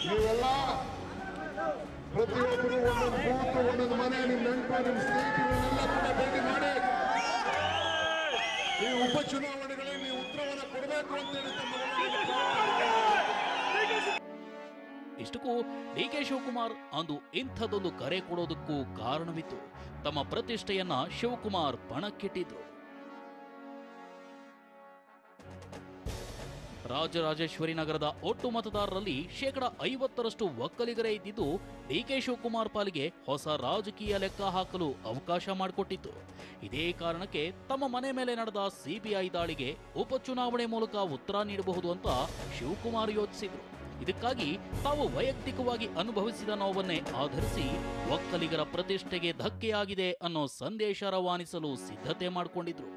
ನೀವೆಲ್ಲ ಪ್ರತಿಯೊಬ್ಬರು ಒಂದೊಂದು ಬೂತ್, ಒಂದೊಂದು ಮನೆ, ನಿಮ್ಮ ನೆಂಟರು, ನಿಮ್ಮ ಸ್ನೇಹಿತರನ್ನೆಲ್ಲ ಕೂಡ ಭೇಟಿ ಮಾಡಿ ಈ ಉಪಚುನಾವಣೆಗಳಲ್ಲಿ ನೀವು ಉತ್ತರವನ್ನು ಕೊಡಬೇಕು ಅಂತೇಳಿ ಇಷ್ಟಕ್ಕೂ DK ಶಿವಕುಮಾರ್ ಅಂದು ಇಂಥದೊಂದು ಕರೆ ಕೊಡೋದಕ್ಕೂ ಕಾರಣವಿತ್ತು. ತಮ್ಮ ಪ್ರತಿಷ್ಠೆಯನ್ನ ಶಿವಕುಮಾರ್ ಪಣಕ್ಕಿಟ್ಟಿದ್ರು. ರಾಜರಾಜೇಶ್ವರಿ ನಗರದ ಒಟ್ಟು ಮತದಾರರಲ್ಲಿ 50% ಒಕ್ಕಲಿಗರೇ ಇದ್ದಿದ್ದು ಡಿಕೆ ಶಿವಕುಮಾರ್ ಪಾಲಿಗೆ ಹೊಸ ರಾಜಕೀಯ ಲೆಕ್ಕ ಹಾಕಲು ಅವಕಾಶ ಮಾಡಿಕೊಟ್ಟಿತ್ತು. ಇದೇ ಕಾರಣಕ್ಕೆ ತಮ್ಮ ಮನೆ ಮೇಲೆ ನಡೆದ ಸಿಬಿಐ ದಾಳಿಗೆ ಉಪಚುನಾವಣೆ ಮೂಲಕ ಉತ್ತರ ನೀಡಬಹುದು ಅಂತ ಶಿವಕುಮಾರ್ ಯೋಚಿಸಿದ್ರು. ಇದಕ್ಕಾಗಿ ತಾವು ವೈಯಕ್ತಿಕವಾಗಿ ಅನುಭವಿಸಿದ ನೋವನ್ನೇ ಆಧರಿಸಿ ಒಕ್ಕಲಿಗರ ಪ್ರತಿಷ್ಠೆಗೆ ಧಕ್ಕೆಯಾಗಿದೆ ಅನ್ನೋ ಸಂದೇಶ ರವಾನಿಸಲು ಸಿದ್ಧತೆ ಮಾಡಿಕೊಂಡಿದ್ರು.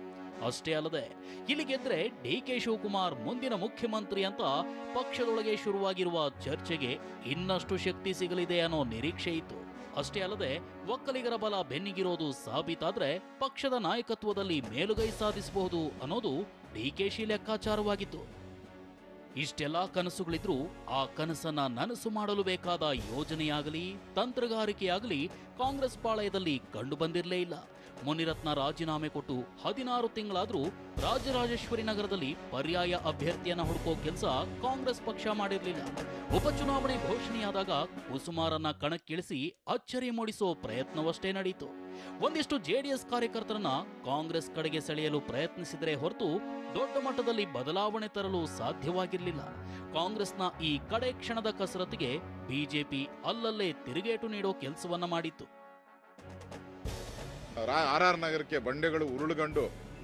ಅಷ್ಟೇ ಅಲ್ಲದೆ ಇಲ್ಲಿ ಗೆದ್ರೆ ಡಿಕೆ ಶಿವಕುಮಾರ್ ಮುಂದಿನ ಮುಖ್ಯಮಂತ್ರಿ ಅಂತ ಪಕ್ಷದೊಳಗೆ ಶುರುವಾಗಿರುವ ಚರ್ಚೆಗೆ ಇನ್ನಷ್ಟು ಶಕ್ತಿ ಸಿಗಲಿದೆ ಅನ್ನೋ ನಿರೀಕ್ಷೆ ಇತ್ತು. ಅಷ್ಟೇ ಅಲ್ಲದೆ ಒಕ್ಕಲಿಗರ ಬಲ ಬೆನ್ನಿಗಿರೋದು ಸಾಬೀತಾದ್ರೆ ಪಕ್ಷದ ನಾಯಕತ್ವದಲ್ಲಿ ಮೇಲುಗೈ ಸಾಧಿಸಬಹುದು ಅನ್ನೋದು ಡಿಕೆಶಿ ಲೆಕ್ಕಾಚಾರವಾಗಿತ್ತು. ಇಷ್ಟೆಲ್ಲ ಕನಸುಗಳಿದ್ರೂ ಆ ಕನಸನ್ನ ನನಸು ಮಾಡಲು ಬೇಕಾದ ಯೋಜನೆಯಾಗಲಿ ತಂತ್ರಗಾರಿಕೆಯಾಗಲಿ ಕಾಂಗ್ರೆಸ್ ಪಾಳಯದಲ್ಲಿ ಕಂಡು ಬಂದಿರಲೇ ಇಲ್ಲ. ಮುನಿರತ್ನ ರಾಜೀನಾಮೆ ಕೊಟ್ಟು 16 ತಿಂಗಳಾದ್ರೂ ರಾಜರಾಜೇಶ್ವರಿ ನಗರದಲ್ಲಿ ಪರ್ಯಾಯ ಅಭ್ಯರ್ಥಿಯನ್ನ ಹುಡುಕೋ ಕೆಲಸ ಕಾಂಗ್ರೆಸ್ ಪಕ್ಷ ಮಾಡಿರಲಿಲ್ಲ. ಉಪಚುನಾವಣೆ ಘೋಷಣೆಯಾದಾಗ ಕುಸುಮಾರನ್ನ ಕಣಕ್ಕಿಳಿಸಿ ಅಚ್ಚರಿ ಮೂಡಿಸೋ ಪ್ರಯತ್ನವಷ್ಟೇ ನಡೆಯಿತು. ಒಂದಿಷ್ಟು ಜೆಡಿಎಸ್ ಕಾರ್ಯಕರ್ತರನ್ನ ಕಾಂಗ್ರೆಸ್ ಕಡೆಗೆ ಸೆಳೆಯಲು ಪ್ರಯತ್ನಿಸಿದರೆ ಹೊರತು ದೊಡ್ಡ ಮಟ್ಟದಲ್ಲಿ ಬದಲಾವಣೆ ತರಲು ಸಾಧ್ಯವಾಗಿರಲಿಲ್ಲ. ಕಾಂಗ್ರೆಸ್ನ ಈ ಕಡೆ ಕ್ಷಣದ ಕಸರತ್ತಿಗೆ ಬಿಜೆಪಿ ಅಲ್ಲಲ್ಲೇ ತಿರುಗೇಟು ನೀಡೋ ಕೆಲಸವನ್ನ ಮಾಡಿತ್ತು. RR ನಗರಕ್ಕೆ ಬಂಡೆಗಳು ಉರುಳುಗಂಡು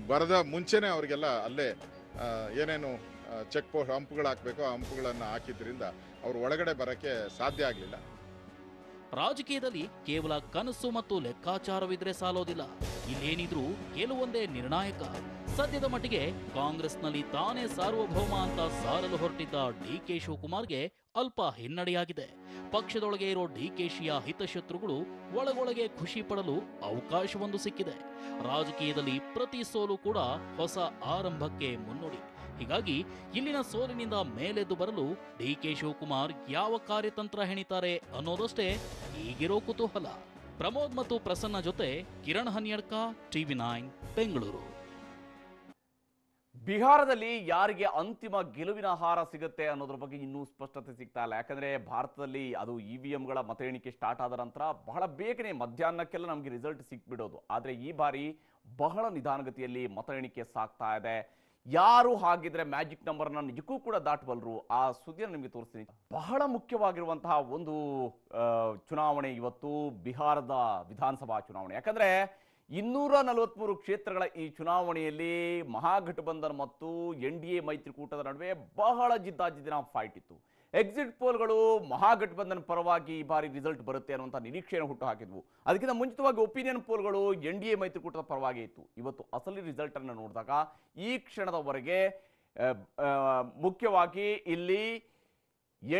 ಬರದ ಮುಂಚೆನೆ ಅವರಿಗೆಲ್ಲ ಅಲ್ಲೇ ಏನೇನು ಚೆಕ್ ಪೋಸ್ಟ್ ಹಂಪುಗಳು ಹಾಕಬೇಕೋ ಆ ಹಂಪುಗಳನ್ನು ಹಾಕಿದ್ರಿಂದ ಅವ್ರು ಒಳಗಡೆ ಬರೋಕ್ಕೆ ಸಾಧ್ಯ ಆಗಲಿಲ್ಲ. ರಾಜಕೀಯದಲ್ಲಿ ಕೇವಲ ಕನಸು ಮತ್ತು ಲೆಕ್ಕಾಚಾರವಿದ್ರೆ ಸಾಲೋದಿಲ್ಲ. ಇಲ್ಲೇನಿದ್ರೂ ಗೆಲುವೊಂದೇ ನಿರ್ಣಾಯಕ. ಸದ್ಯದ ಮಟ್ಟಿಗೆ ಕಾಂಗ್ರೆಸ್ನಲ್ಲಿ ತಾನೇ ಸಾರ್ವಭೌಮ ಅಂತ ಸಾರಲು ಹೊರಟಿದ್ದ ಡಿಕೆ ಶಿವಕುಮಾರ್ಗೆ ಅಲ್ಪ ಹಿನ್ನಡೆಯಾಗಿದೆ. ಪಕ್ಷದೊಳಗೆ ಇರೋ ಡಿಕೆಶಿಯ ಹಿತಶತ್ರುಗಳು ಒಳಗೊಳಗೆ ಖುಷಿ ಪಡಲು ಅವಕಾಶವೊಂದು ಸಿಕ್ಕಿದೆ. ರಾಜಕೀಯದಲ್ಲಿ ಪ್ರತಿ ಸೋಲು ಕೂಡ ಹೊಸ ಆರಂಭಕ್ಕೆ ಮುನ್ನುಡಿ. ಹೀಗಾಗಿ ಇಲ್ಲಿನ ಸೋಲಿನಿಂದ ಮೇಲೆದ್ದು ಬರಲು ಡಿಕೆ ಶಿವಕುಮಾರ್ ಯಾವ ಕಾರ್ಯತಂತ್ರ ಹೆಣಿತಾರೆ ಅನ್ನೋದಷ್ಟೇ ಈಗಿರೋ ಕುತೂಹಲ. ಪ್ರಮೋದ್ ಮತ್ತು ಪ್ರಸನ್ನ ಜೊತೆ ಕಿರಣ್ ಹನ್ಯಡ್ಕ, TV9 ಬೆಂಗಳೂರು. ಬಿಹಾರದಲ್ಲಿ ಯಾರಿಗೆ ಅಂತಿಮ ಗೆಲುವಿನ ಆಹಾರ ಸಿಗುತ್ತೆ ಅನ್ನೋದ್ರ ಬಗ್ಗೆ ಇನ್ನೂ ಸ್ಪಷ್ಟತೆ ಸಿಗ್ತಾ ಇಲ್ಲ. ಯಾಕಂದ್ರೆ ಭಾರತದಲ್ಲಿ ಅದು EVMಗಳ ಮತ ಎಣಿಕೆ ಸ್ಟಾರ್ಟ್ ಆದ ನಂತರ ಬಹಳ ಬೇಗನೆ ಮಧ್ಯಾಹ್ನಕ್ಕೆಲ್ಲ ನಮಗೆ ರಿಸಲ್ಟ್ ಸಿಕ್ಬಿಡೋದು. ಆದರೆ ಈ ಬಾರಿ ಬಹಳ ನಿಧಾನಗತಿಯಲ್ಲಿ ಮತ ಎಣಿಕೆ ಸಾಗ್ತಾ ಇದೆ. ಯಾರು ಹಾಗಿದ್ರೆ ಮ್ಯಾಜಿಕ್ ನಂಬರ್ನ ನಿಜಕ್ಕೂ ಕೂಡ ದಾಟಬಲ್ಲರು, ಆ ಸುದ್ದಿಯನ್ನು ನಿಮಗೆ ತೋರಿಸ್ತೀನಿ. ಬಹಳ ಮುಖ್ಯವಾಗಿರುವಂತಹ ಒಂದು ಚುನಾವಣೆ ಇವತ್ತು ಬಿಹಾರದ ವಿಧಾನಸಭಾ ಚುನಾವಣೆ. ಯಾಕಂದ್ರೆ 243 ಕ್ಷೇತ್ರಗಳ ಈ ಚುನಾವಣೆಯಲ್ಲಿ ಮಹಾಗಠಬಂಧನ್ ಮತ್ತು NDA ಮೈತ್ರಿಕೂಟದ ನಡುವೆ ಬಹಳ ಜಿದ್ದಾಜಿದ್ದಿನ ಫೈಟ್ ಇತ್ತು. ಎಕ್ಸಿಟ್ ಪೋಲ್ಗಳು ಮಹಾಗಠಬಂಧನ್ ಪರವಾಗಿ ಈ ಬಾರಿ ರಿಸಲ್ಟ್ ಬರುತ್ತೆ ಅನ್ನುವಂಥ ನಿರೀಕ್ಷೆಯನ್ನು ಹುಟ್ಟು ಹಾಕಿದ್ವು. ಅದಕ್ಕಿಂತ ಮುಂಚಿತವಾಗಿ ಒಪಿನಿಯನ್ ಪೋಲ್ಗಳು NDA ಮೈತ್ರಿಕೂಟದ ಪರವಾಗಿ ಇತ್ತು. ಇವತ್ತು ಅಸಲಿ ರಿಸಲ್ಟ್ ಅನ್ನು ನೋಡಿದಾಗ ಈ ಕ್ಷಣದವರೆಗೆ ಮುಖ್ಯವಾಗಿ ಇಲ್ಲಿ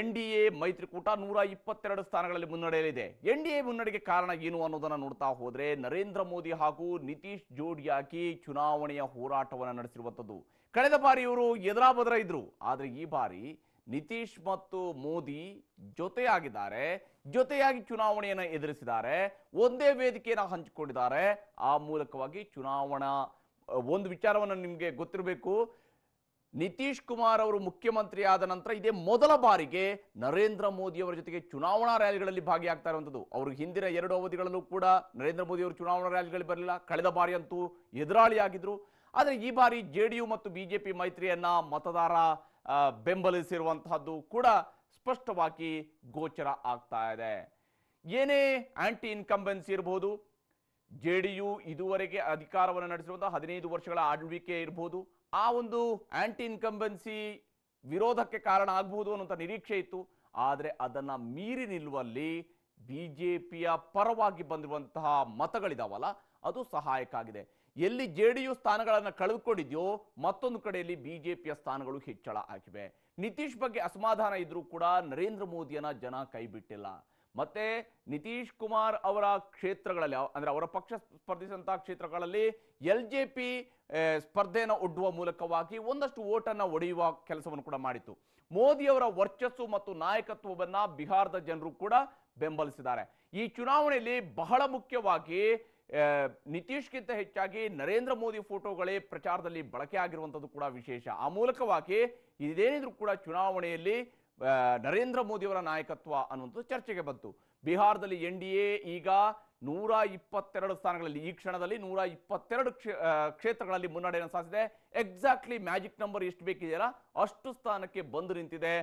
NDA ಮೈತ್ರಿಕೂಟ 122 ಸ್ಥಾನಗಳಲ್ಲಿ ಮುನ್ನಡೆಯಲಿದೆ. NDA ಮುನ್ನಡೆಗೆ ಕಾರಣ ಏನು ಅನ್ನೋದನ್ನು ನೋಡ್ತಾ ಹೋದ್ರೆ ನರೇಂದ್ರ ಮೋದಿ ಹಾಗೂ ನಿತೀಶ್ ಜೋಡಿಯಾಗಿ ಚುನಾವಣೆಯ ಹೋರಾಟವನ್ನು ನಡೆಸಿರುವಂಥದ್ದು. ಕಳೆದ ಬಾರಿ ಇವರು ಎದುರಾಬದ್ರ ಇದ್ರು, ಆದರೆ ಈ ಬಾರಿ ನಿತೀಶ್ ಮತ್ತು ಮೋದಿ ಜೊತೆಯಾಗಿ ಚುನಾವಣೆಯನ್ನು ಎದುರಿಸಿದ್ದಾರೆ. ಒಂದೇ ವೇದಿಕೆಯನ್ನು ಹಂಚಿಕೊಂಡಿದ್ದಾರೆ. ಆ ಮೂಲಕವಾಗಿ ಚುನಾವಣಾ ಒಂದು ವಿಚಾರವನ್ನು ನಿಮಗೆ ಗೊತ್ತಿರಬೇಕು, ನಿತೀಶ್ ಕುಮಾರ್ ಅವರು ಮುಖ್ಯಮಂತ್ರಿ ಆದ ನಂತರ ಇದೇ ಮೊದಲ ಬಾರಿಗೆ ನರೇಂದ್ರ ಮೋದಿ ಅವರ ಜೊತೆಗೆ ಚುನಾವಣಾ ರ್ಯಾಲಿಗಳಲ್ಲಿ ಭಾಗಿಯಾಗ್ತಾ ಇರುವಂಥದ್ದು. ಅವರು ಹಿಂದಿನ 2 ಅವಧಿಗಳಲ್ಲೂ ಕೂಡ ನರೇಂದ್ರ ಮೋದಿ ಅವರು ಚುನಾವಣಾ ರ್ಯಾಲಿಗಳಲ್ಲಿ ಬರಲಿಲ್ಲ. ಕಳೆದ ಬಾರಿ ಅಂತೂ ಎದುರಾಳಿಯಾಗಿದ್ರು. ಆದರೆ ಈ ಬಾರಿ JDU ಮತ್ತು BJP ಮೈತ್ರಿಯನ್ನ ಮತದಾರ ಬೆಂಬಲಿಸಿರುವಂತಹದ್ದು ಕೂಡ ಸ್ಪಷ್ಟವಾಗಿ ಗೋಚರ ಆಗ್ತಾ ಇದೆ. ಏನೇ ಆಂಟಿ ಇನ್ಕಂಬೆನ್ಸಿ ಇರಬಹುದು, JDU ಇದುವರೆಗೆ ಅಧಿಕಾರವನ್ನು ನಡೆಸಿರುವಂತಹ 15 ವರ್ಷಗಳ ಆಳ್ವಿಕೆ ಇರಬಹುದು, ಆ ಒಂದು ಆಂಟಿ ಇನ್ಕಂಬೆನ್ಸಿ ವಿರೋಧಕ್ಕೆ ಕಾರಣ ಆಗಬಹುದು ಅನ್ನುವಂಥ ನಿರೀಕ್ಷೆ ಇತ್ತು. ಆದರೆ ಅದನ್ನ ಮೀರಿ ನಿಲ್ಲುವಲ್ಲಿ BJPಯ ಪರವಾಗಿ ಬಂದಿರುವಂತಹ ಮತಗಳಿದಾವಲ್ಲ, ಅದು ಸಹಾಯಕ ಆಗಿದೆ. ಎಲ್ಲಿ JDU ಸ್ಥಾನಗಳನ್ನು ಕಳೆದುಕೊಂಡಿದೆಯೋ ಮತ್ತೊಂದು ಕಡೆಯಲ್ಲಿ BJPಯ ಸ್ಥಾನಗಳು ಹೆಚ್ಚಳ ಆಗಿವೆ. ನಿತೀಶ್ ಬಗ್ಗೆ ಅಸಮಾಧಾನ ಇದ್ರೂ ಕೂಡ ನರೇಂದ್ರ ಮೋದಿಯನ್ನ ಜನ ಕೈ ಬಿಟ್ಟಿಲ್ಲ. ಮತ್ತೆ ನಿತೀಶ್ ಕುಮಾರ್ ಅವರ ಕ್ಷೇತ್ರಗಳಲ್ಲಿ, ಅಂದ್ರೆ ಅವರ ಪಕ್ಷ ಸ್ಪರ್ಧಿಸಿದಂತಹ ಕ್ಷೇತ್ರಗಳಲ್ಲಿ LJP ಸ್ಪರ್ಧೆಯನ್ನು ಒಡ್ಡುವ ಮೂಲಕವಾಗಿ ಒಂದಷ್ಟು ಓಟನ್ನು ಒಡೆಯುವ ಕೆಲಸವನ್ನು ಕೂಡ ಮಾಡಿತ್ತು. ಮೋದಿ ಅವರ ವರ್ಚಸ್ಸು ಮತ್ತು ನಾಯಕತ್ವವನ್ನ ಬಿಹಾರದ ಜನರು ಕೂಡ ಬೆಂಬಲಿಸಿದ್ದಾರೆ. ಈ ಚುನಾವಣೆಯಲ್ಲಿ ಬಹಳ ಮುಖ್ಯವಾಗಿ ನಿತೀಶ್ಗಿಂತ ಹೆಚ್ಚಾಗಿ ನರೇಂದ್ರ ಮೋದಿ ಫೋಟೋಗಳೇ ಪ್ರಚಾರದಲ್ಲಿ ಬಳಕೆ ಆಗಿರುವಂಥದ್ದು ಕೂಡ ವಿಶೇಷ. ಆ ಮೂಲಕವಾಗಿ ಇದೇನಿದ್ರು ಕೂಡ ಚುನಾವಣೆಯಲ್ಲಿ ನರೇಂದ್ರ ಮೋದಿಯವರ ನಾಯಕತ್ವ ಅನ್ನುವಂಥದ್ದು ಚರ್ಚೆಗೆ ಬಂತು. ಬಿಹಾರದಲ್ಲಿ NDA ಈಗ 122 ಸ್ಥಾನಗಳಲ್ಲಿ, ಈ ಕ್ಷಣದಲ್ಲಿ 122 ಕ್ಷೇತ್ರಗಳಲ್ಲಿ ಮುನ್ನಡೆಯನ್ನು ಸಾಧಿಸಿದೆ. ಎಕ್ಸಾಕ್ಟ್ಲಿ ಮ್ಯಾಜಿಕ್ ನಂಬರ್ ಎಷ್ಟು ಬೇಕಿದೆಯಲ್ಲ ಅಷ್ಟು ಸ್ಥಾನಕ್ಕೆ ಬಂದು ನಿಂತಿದೆ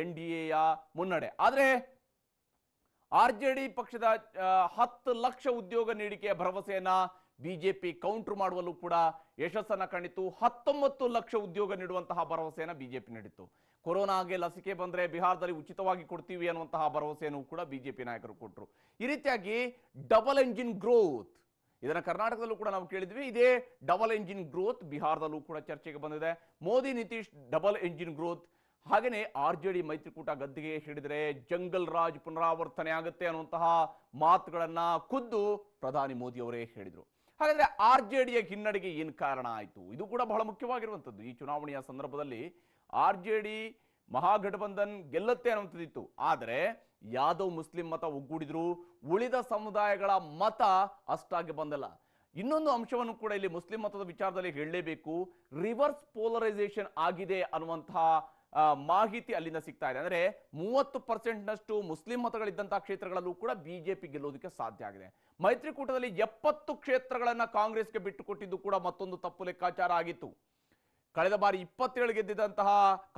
NDAಯ ಮುನ್ನಡೆ. ಆದರೆ RJD ಪಕ್ಷದ 10 ಲಕ್ಷ ಉದ್ಯೋಗ ನೀಡಿಕೆಯ ಭರವಸೆಯನ್ನ ಬಿಜೆಪಿ ಕೌಂಟರ್ ಮಾಡುವಲ್ಲೂ ಕೂಡ ಯಶಸ್ಸನ್ನ ಕಂಡಿತು. 19 ಲಕ್ಷ ಉದ್ಯೋಗ ನೀಡುವಂತಹ ಭರವಸೆಯನ್ನ ಬಿಜೆಪಿ ನೀಡಿತ್ತು. ಕೊರೋನಾಗೆ ಲಸಿಕೆ ಬಂದ್ರೆ ಬಿಹಾರದಲ್ಲಿ ಉಚಿತವಾಗಿ ಕೊಡ್ತೀವಿ ಅನ್ನುವಂತಹ ಭರವಸೆಯನ್ನು ಕೂಡ ಬಿಜೆಪಿ ನಾಯಕರು ಕೊಟ್ಟರು. ಈ ರೀತಿಯಾಗಿ ಡಬಲ್ ಎಂಜಿನ್ ಗ್ರೋತ್, ಇದನ್ನ ಕರ್ನಾಟಕದಲ್ಲೂ ಕೂಡ ನಾವು ಕೇಳಿದ್ವಿ. ಇದೇ ಡಬಲ್ ಎಂಜಿನ್ ಗ್ರೋತ್ ಬಿಹಾರದಲ್ಲೂ ಕೂಡ ಚರ್ಚೆಗೆ ಬಂದಿದೆ. Modi Nitish double engine growth. ಹಾಗೆಯೇ RJD ಮೈತ್ರಿಕೂಟ ಗದ್ದಿಗೆ ಹಿಡಿದರೆ ಜಂಗಲ್ ರಾಜ್ ಪುನರಾವರ್ತನೆ ಆಗುತ್ತೆ ಅನ್ನುವಂತಹ ಮಾತುಗಳನ್ನ ಖುದ್ದು ಪ್ರಧಾನಿ ಮೋದಿ ಅವರೇ ಹೇಳಿದರು. ಹಾಗಾದ್ರೆ RJDಯ ಹಿನ್ನಡೆಗೆ ಏನು ಕಾರಣ ಆಯಿತು? ಇದು ಕೂಡ ಬಹಳ ಮುಖ್ಯವಾಗಿರುವಂಥದ್ದು. ಈ ಚುನಾವಣೆಯ ಸಂದರ್ಭದಲ್ಲಿ RJD ಮಹಾಗಠಬಂಧನ್ ಗೆಲ್ಲುತ್ತೆ ಅನ್ನುವಂಥದ್ದಿತ್ತು. ಆದರೆ ಯಾದವ್ ಮುಸ್ಲಿಂ ಮತ ಒಗ್ಗೂಡಿದ್ರು, ಉಳಿದ ಸಮುದಾಯಗಳ ಮತ ಅಷ್ಟಾಗಿ ಬಂದಲ್ಲ. ಇನ್ನೊಂದು ಅಂಶವನ್ನು ಕೂಡ ಇಲ್ಲಿ ಮುಸ್ಲಿಂ ಮತದ ವಿಚಾರದಲ್ಲಿ ಹೇಳಲೇಬೇಕು. ರಿವರ್ಸ್ ಪೋಲರೈಸೇಷನ್ ಆಗಿದೆ ಅನ್ನುವಂತಹ ಮಾಹಿತಿ ಅಲ್ಲಿಂದ ಸಿಗ್ತಾ ಇದೆ. ಅಂದ್ರೆ 30% ಮುಸ್ಲಿಂ ಮತಗಳಿದ್ದಂತಹ ಕ್ಷೇತ್ರಗಳಲ್ಲೂ ಕೂಡ ಬಿಜೆಪಿ ಗೆಲ್ಲೋದಕ್ಕೆ ಸಾಧ್ಯ ಆಗಿದೆ. ಮೈತ್ರಿಕೂಟದಲ್ಲಿ 70 ಕ್ಷೇತ್ರಗಳನ್ನ ಕಾಂಗ್ರೆಸ್ಗೆ ಬಿಟ್ಟುಕೊಟ್ಟಿದ್ದು ಕೂಡ ಮತ್ತೊಂದು ತಪ್ಪು ಲೆಕ್ಕಾಚಾರ ಆಗಿತ್ತು. ಕಳೆದ ಬಾರಿ 27 ಗೆದ್ದಿದ್ದಂತಹ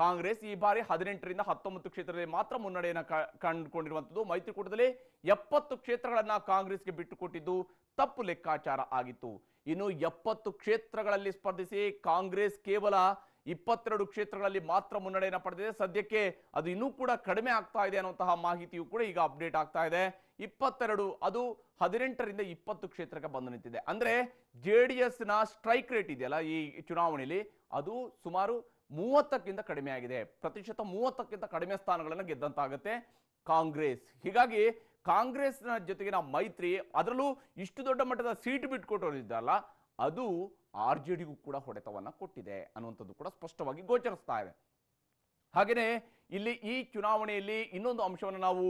ಕಾಂಗ್ರೆಸ್ ಈ ಬಾರಿ 18ರಿಂದ 19 ಕ್ಷೇತ್ರದಲ್ಲಿ ಮಾತ್ರ ಮುನ್ನಡೆಯನ್ನು ಕಂಡುಕೊಂಡಿರುವಂಥದ್ದು. ಮೈತ್ರಿಕೂಟದಲ್ಲಿ 70 ಕ್ಷೇತ್ರಗಳನ್ನ ಕಾಂಗ್ರೆಸ್ಗೆ ಬಿಟ್ಟುಕೊಟ್ಟಿದ್ದು ತಪ್ಪು ಲೆಕ್ಕಾಚಾರ ಆಗಿತ್ತು. ಇನ್ನು 70 ಕ್ಷೇತ್ರಗಳಲ್ಲಿ ಸ್ಪರ್ಧಿಸಿ ಕಾಂಗ್ರೆಸ್ ಕೇವಲ 22 ಕ್ಷೇತ್ರಗಳಲ್ಲಿ ಮಾತ್ರ ಮುನ್ನಡೆಯನ್ನು ಪಡೆದಿದೆ. ಸದ್ಯಕ್ಕೆ ಅದು ಇನ್ನೂ ಕೂಡ ಕಡಿಮೆ ಆಗ್ತಾ ಇದೆ ಅನ್ನುವಂತಹ ಮಾಹಿತಿಯು ಕೂಡ ಈಗ ಅಪ್ಡೇಟ್ ಆಗ್ತಾ ಇದೆ. 22 ಅದು 18ರಿಂದ 20 ಕ್ಷೇತ್ರಕ್ಕೆ ಬಂದು ನಿಂತಿದೆ. ಅಂದ್ರೆ JDSನ ಸ್ಟ್ರೈಕ್ ರೇಟ್ ಇದೆಯಲ್ಲ ಈ ಚುನಾವಣೆಯಲ್ಲಿ, ಅದು ಸುಮಾರು 30ಕ್ಕಿಂತ ಕಡಿಮೆ ಆಗಿದೆ. ಪ್ರತಿಶತ 30ಕ್ಕಿಂತ ಕಡಿಮೆ ಸ್ಥಾನಗಳನ್ನು ಗೆದ್ದಂತಾಗುತ್ತೆ ಕಾಂಗ್ರೆಸ್. ಹೀಗಾಗಿ ಕಾಂಗ್ರೆಸ್ನ ಜೊತೆಗಿನ ಮೈತ್ರಿ, ಅದರಲ್ಲೂ ಇಷ್ಟು ದೊಡ್ಡ ಮಟ್ಟದ ಸೀಟ್ ಬಿಟ್ಕೊಟ್ಟೋರಿದ್ದಲ್ಲ, ಅದು RJDಗೂ ಕೂಡ ಹೊಡೆತವನ್ನ ಕೊಟ್ಟಿದೆ ಅನ್ನುವಂಥದ್ದು ಕೂಡ ಸ್ಪಷ್ಟವಾಗಿ ಗೋಚರಿಸ್ತಾ ಇದೆ. ಹಾಗೆಯೇ ಇಲ್ಲಿ ಈ ಚುನಾವಣೆಯಲ್ಲಿ ಇನ್ನೊಂದು ಅಂಶವನ್ನು ನಾವು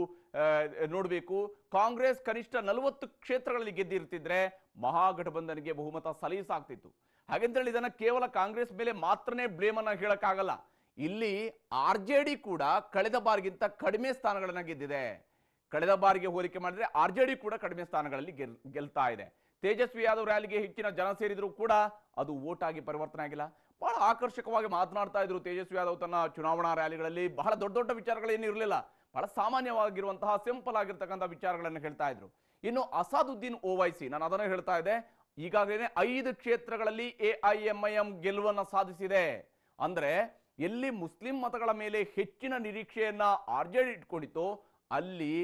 ನೋಡಬೇಕು. ಕಾಂಗ್ರೆಸ್ ಕನಿಷ್ಠ 40 ಕ್ಷೇತ್ರಗಳಲ್ಲಿ ಗೆದ್ದಿರ್ತಿದ್ರೆ ಮಹಾಗಠಬಂಧನ್ಗೆ ಬಹುಮತ ಸಲೀಸಾಗ್ತಿತ್ತು. ಹಾಗೆಂತೇಳಿ ಇದನ್ನ ಕೇವಲ ಕಾಂಗ್ರೆಸ್ ಮೇಲೆ ಮಾತ್ರನೇ ಬ್ಲೇಮ್ ಅನ್ನ ಹೇಳಕ್ಕಾಗಲ್ಲ. ಇಲ್ಲಿ RJD ಕೂಡ ಕಳೆದ ಬಾರಿಗಿಂತ ಕಡಿಮೆ ಸ್ಥಾನಗಳನ್ನ ಗೆದ್ದಿದೆ. ಕಳೆದ ಬಾರಿಗೆ ಹೋಲಿಕೆ ಮಾಡಿದ್ರೆ RJD ಕೂಡ ಕಡಿಮೆ ಸ್ಥಾನಗಳಲ್ಲಿ ಗೆಲ್ತಾ ಇದೆ. ತೇಜಸ್ವಿ ಯಾದವ್ ರ್ಯಾಲಿಗೆ ಹೆಚ್ಚಿನ ಜನ ಸೇರಿದ್ರು ಕೂಡ ಅದು ವೋಟ್ ಆಗಿ ಪರಿವರ್ತನೆ ಆಗಿಲ್ಲ. ಬಹಳ ಆಕರ್ಷಕವಾಗಿ ಮಾತನಾಡ್ತಾ ಇದ್ರು ತೇಜಸ್ವಿ ಯಾದವ್ ತನ್ನ ಚುನಾವಣಾ ರ್ಯಾಲಿಗಳಲ್ಲಿ. ಬಹಳ ದೊಡ್ಡ ದೊಡ್ಡ ವಿಚಾರಗಳೇನು ಇರಲಿಲ್ಲ, ಬಹಳ ಸಾಮಾನ್ಯವಾಗಿರುವಂತಹ ಸಿಂಪಲ್ ಆಗಿರ್ತಕ್ಕಂಥ ವಿಚಾರಗಳನ್ನು ಹೇಳ್ತಾ ಇದ್ರು. ಇನ್ನು ಅಸಾದುದ್ದೀನ್ ಓವೈಸಿ, ನಾನು ಅದನ್ನು ಹೇಳ್ತಾ ಇದ್ದೆ, ಈಗಾಗಲೇ 5 ಕ್ಷೇತ್ರಗಳಲ್ಲಿ AIMIM ಗೆಲುವನ್ನು ಸಾಧಿಸಿದೆ. ಅಂದ್ರೆ ಎಲ್ಲಿ ಮುಸ್ಲಿಂ ಮತಗಳ ಮೇಲೆ ಹೆಚ್ಚಿನ ನಿರೀಕ್ಷೆಯನ್ನ RJD ಇಟ್ಕೊಂಡಿತ್ತು, ಅಲ್ಲಿ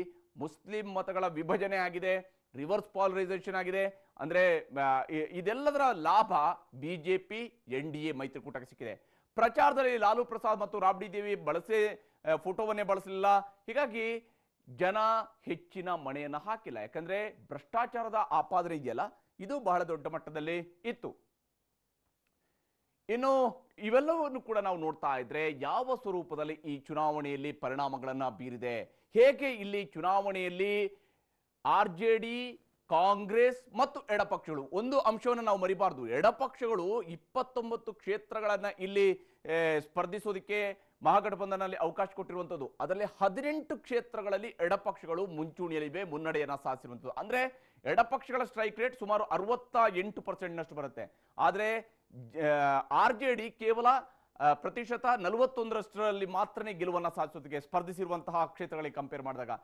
ಮುಸ್ಲಿಂ ಮತಗಳ ವಿಭಜನೆ ಆಗಿದೆ, ರಿವರ್ಸ್ ಪಾಲರೈಸೇಷನ್ ಆಗಿದೆ. ಅಂದ್ರೆ ಇದೆಲ್ಲದರ ಲಾಭ ಬಿಜೆಪಿ NDA ಮೈತ್ರಿಕೂಟಕ್ಕೆ ಸಿಕ್ಕಿದೆ. ಪ್ರಚಾರದಲ್ಲಿ ಲಾಲು ಪ್ರಸಾದ್ ಮತ್ತು ರಾಬ್ಡಿ ದೇವಿ ಫೋಟೋವನ್ನೇ ಬಳಸಲಿಲ್ಲ. ಹೀಗಾಗಿ ಜನ ಹೆಚ್ಚಿನ ಮಣೆಯನ್ನ ಹಾಕಿಲ್ಲ. ಯಾಕಂದ್ರೆ ಭ್ರಷ್ಟಾಚಾರದ ಆಪಾದನೆ ಇದೆಯಲ್ಲ, ಇದು ಬಹಳ ದೊಡ್ಡ ಮಟ್ಟದಲ್ಲಿ ಇತ್ತು. ಇನ್ನು ಇವೆಲ್ಲವನ್ನು ಕೂಡ ನಾವು ನೋಡ್ತಾ ಇದ್ರೆ ಯಾವ ಸ್ವರೂಪದಲ್ಲಿ ಈ ಚುನಾವಣೆಯಲ್ಲಿ ಪರಿಣಾಮಗಳನ್ನ ಬೀರಿದೆ, ಹೇಗೆ ಇಲ್ಲಿ ಚುನಾವಣೆಯಲ್ಲಿ RJD, ಕಾಂಗ್ರೆಸ್ ಮತ್ತು ಎಡಪಕ್ಷಗಳು, ಒಂದು ಅಂಶವನ್ನು ನಾವು ಮರಿಬಾರ್ದು. ಎಡಪಕ್ಷಗಳು 29 ಕ್ಷೇತ್ರಗಳನ್ನ ಇಲ್ಲಿ ಸ್ಪರ್ಧಿಸೋದಕ್ಕೆ ಮಹಾಗಠಬಂಧನಲ್ಲಿ ಅವಕಾಶ ಕೊಟ್ಟಿರುವಂಥದ್ದು. ಅದರಲ್ಲಿ 18 ಕ್ಷೇತ್ರಗಳಲ್ಲಿ ಎಡಪಕ್ಷಗಳು ಮುಂಚೂಣಿಯಲ್ಲಿವೆ, ಮುನ್ನಡೆಯನ್ನ ಸಾಧಿಸಿರುವಂಥದ್ದು. ಅಂದ್ರೆ ಎಡಪಕ್ಷಗಳ ಸ್ಟ್ರೈಕ್ ರೇಟ್ ಸುಮಾರು 68% ಬರುತ್ತೆ. ಆದರೆ RJD ಕೇವಲ ಪ್ರತಿಶತ 41% ಮಾತ್ರನೇ ಗೆಲುವನ್ನು ಸಾಧಿಸೋದಕ್ಕೆ ಸ್ಪರ್ಧಿಸಿರುವಂತಹ ಕ್ಷೇತ್ರಗಳಿಗೆ ಕಂಪೇರ್ ಮಾಡಿದಾಗ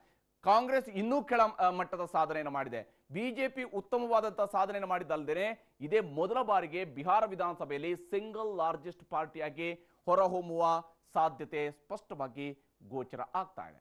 ಕಾಂಗ್ರೆಸ್ ಇನ್ನೂ ಕೆಳ ಮಟ್ಟದ ಸಾಧನೆಯನ್ನು ಮಾಡಿದೆ. ಬಿಜೆಪಿ ಉತ್ತಮವಾದಂತಹ ಸಾಧನೆಯನ್ನು ಮಾಡಿದ್ದಲ್ಲದೆ ಇದೇ ಮೊದಲ ಬಾರಿಗೆ ಬಿಹಾರ ವಿಧಾನಸಭೆಯಲ್ಲಿ ಸಿಂಗಲ್ ಲಾರ್ಜೆಸ್ಟ್ ಪಾರ್ಟಿಯಾಗಿ ಹೊರಹೊಮ್ಮುವ ಸಾಧ್ಯತೆ ಸ್ಪಷ್ಟವಾಗಿ ಗೋಚರ ಆಗ್ತಾ ಇದೆ.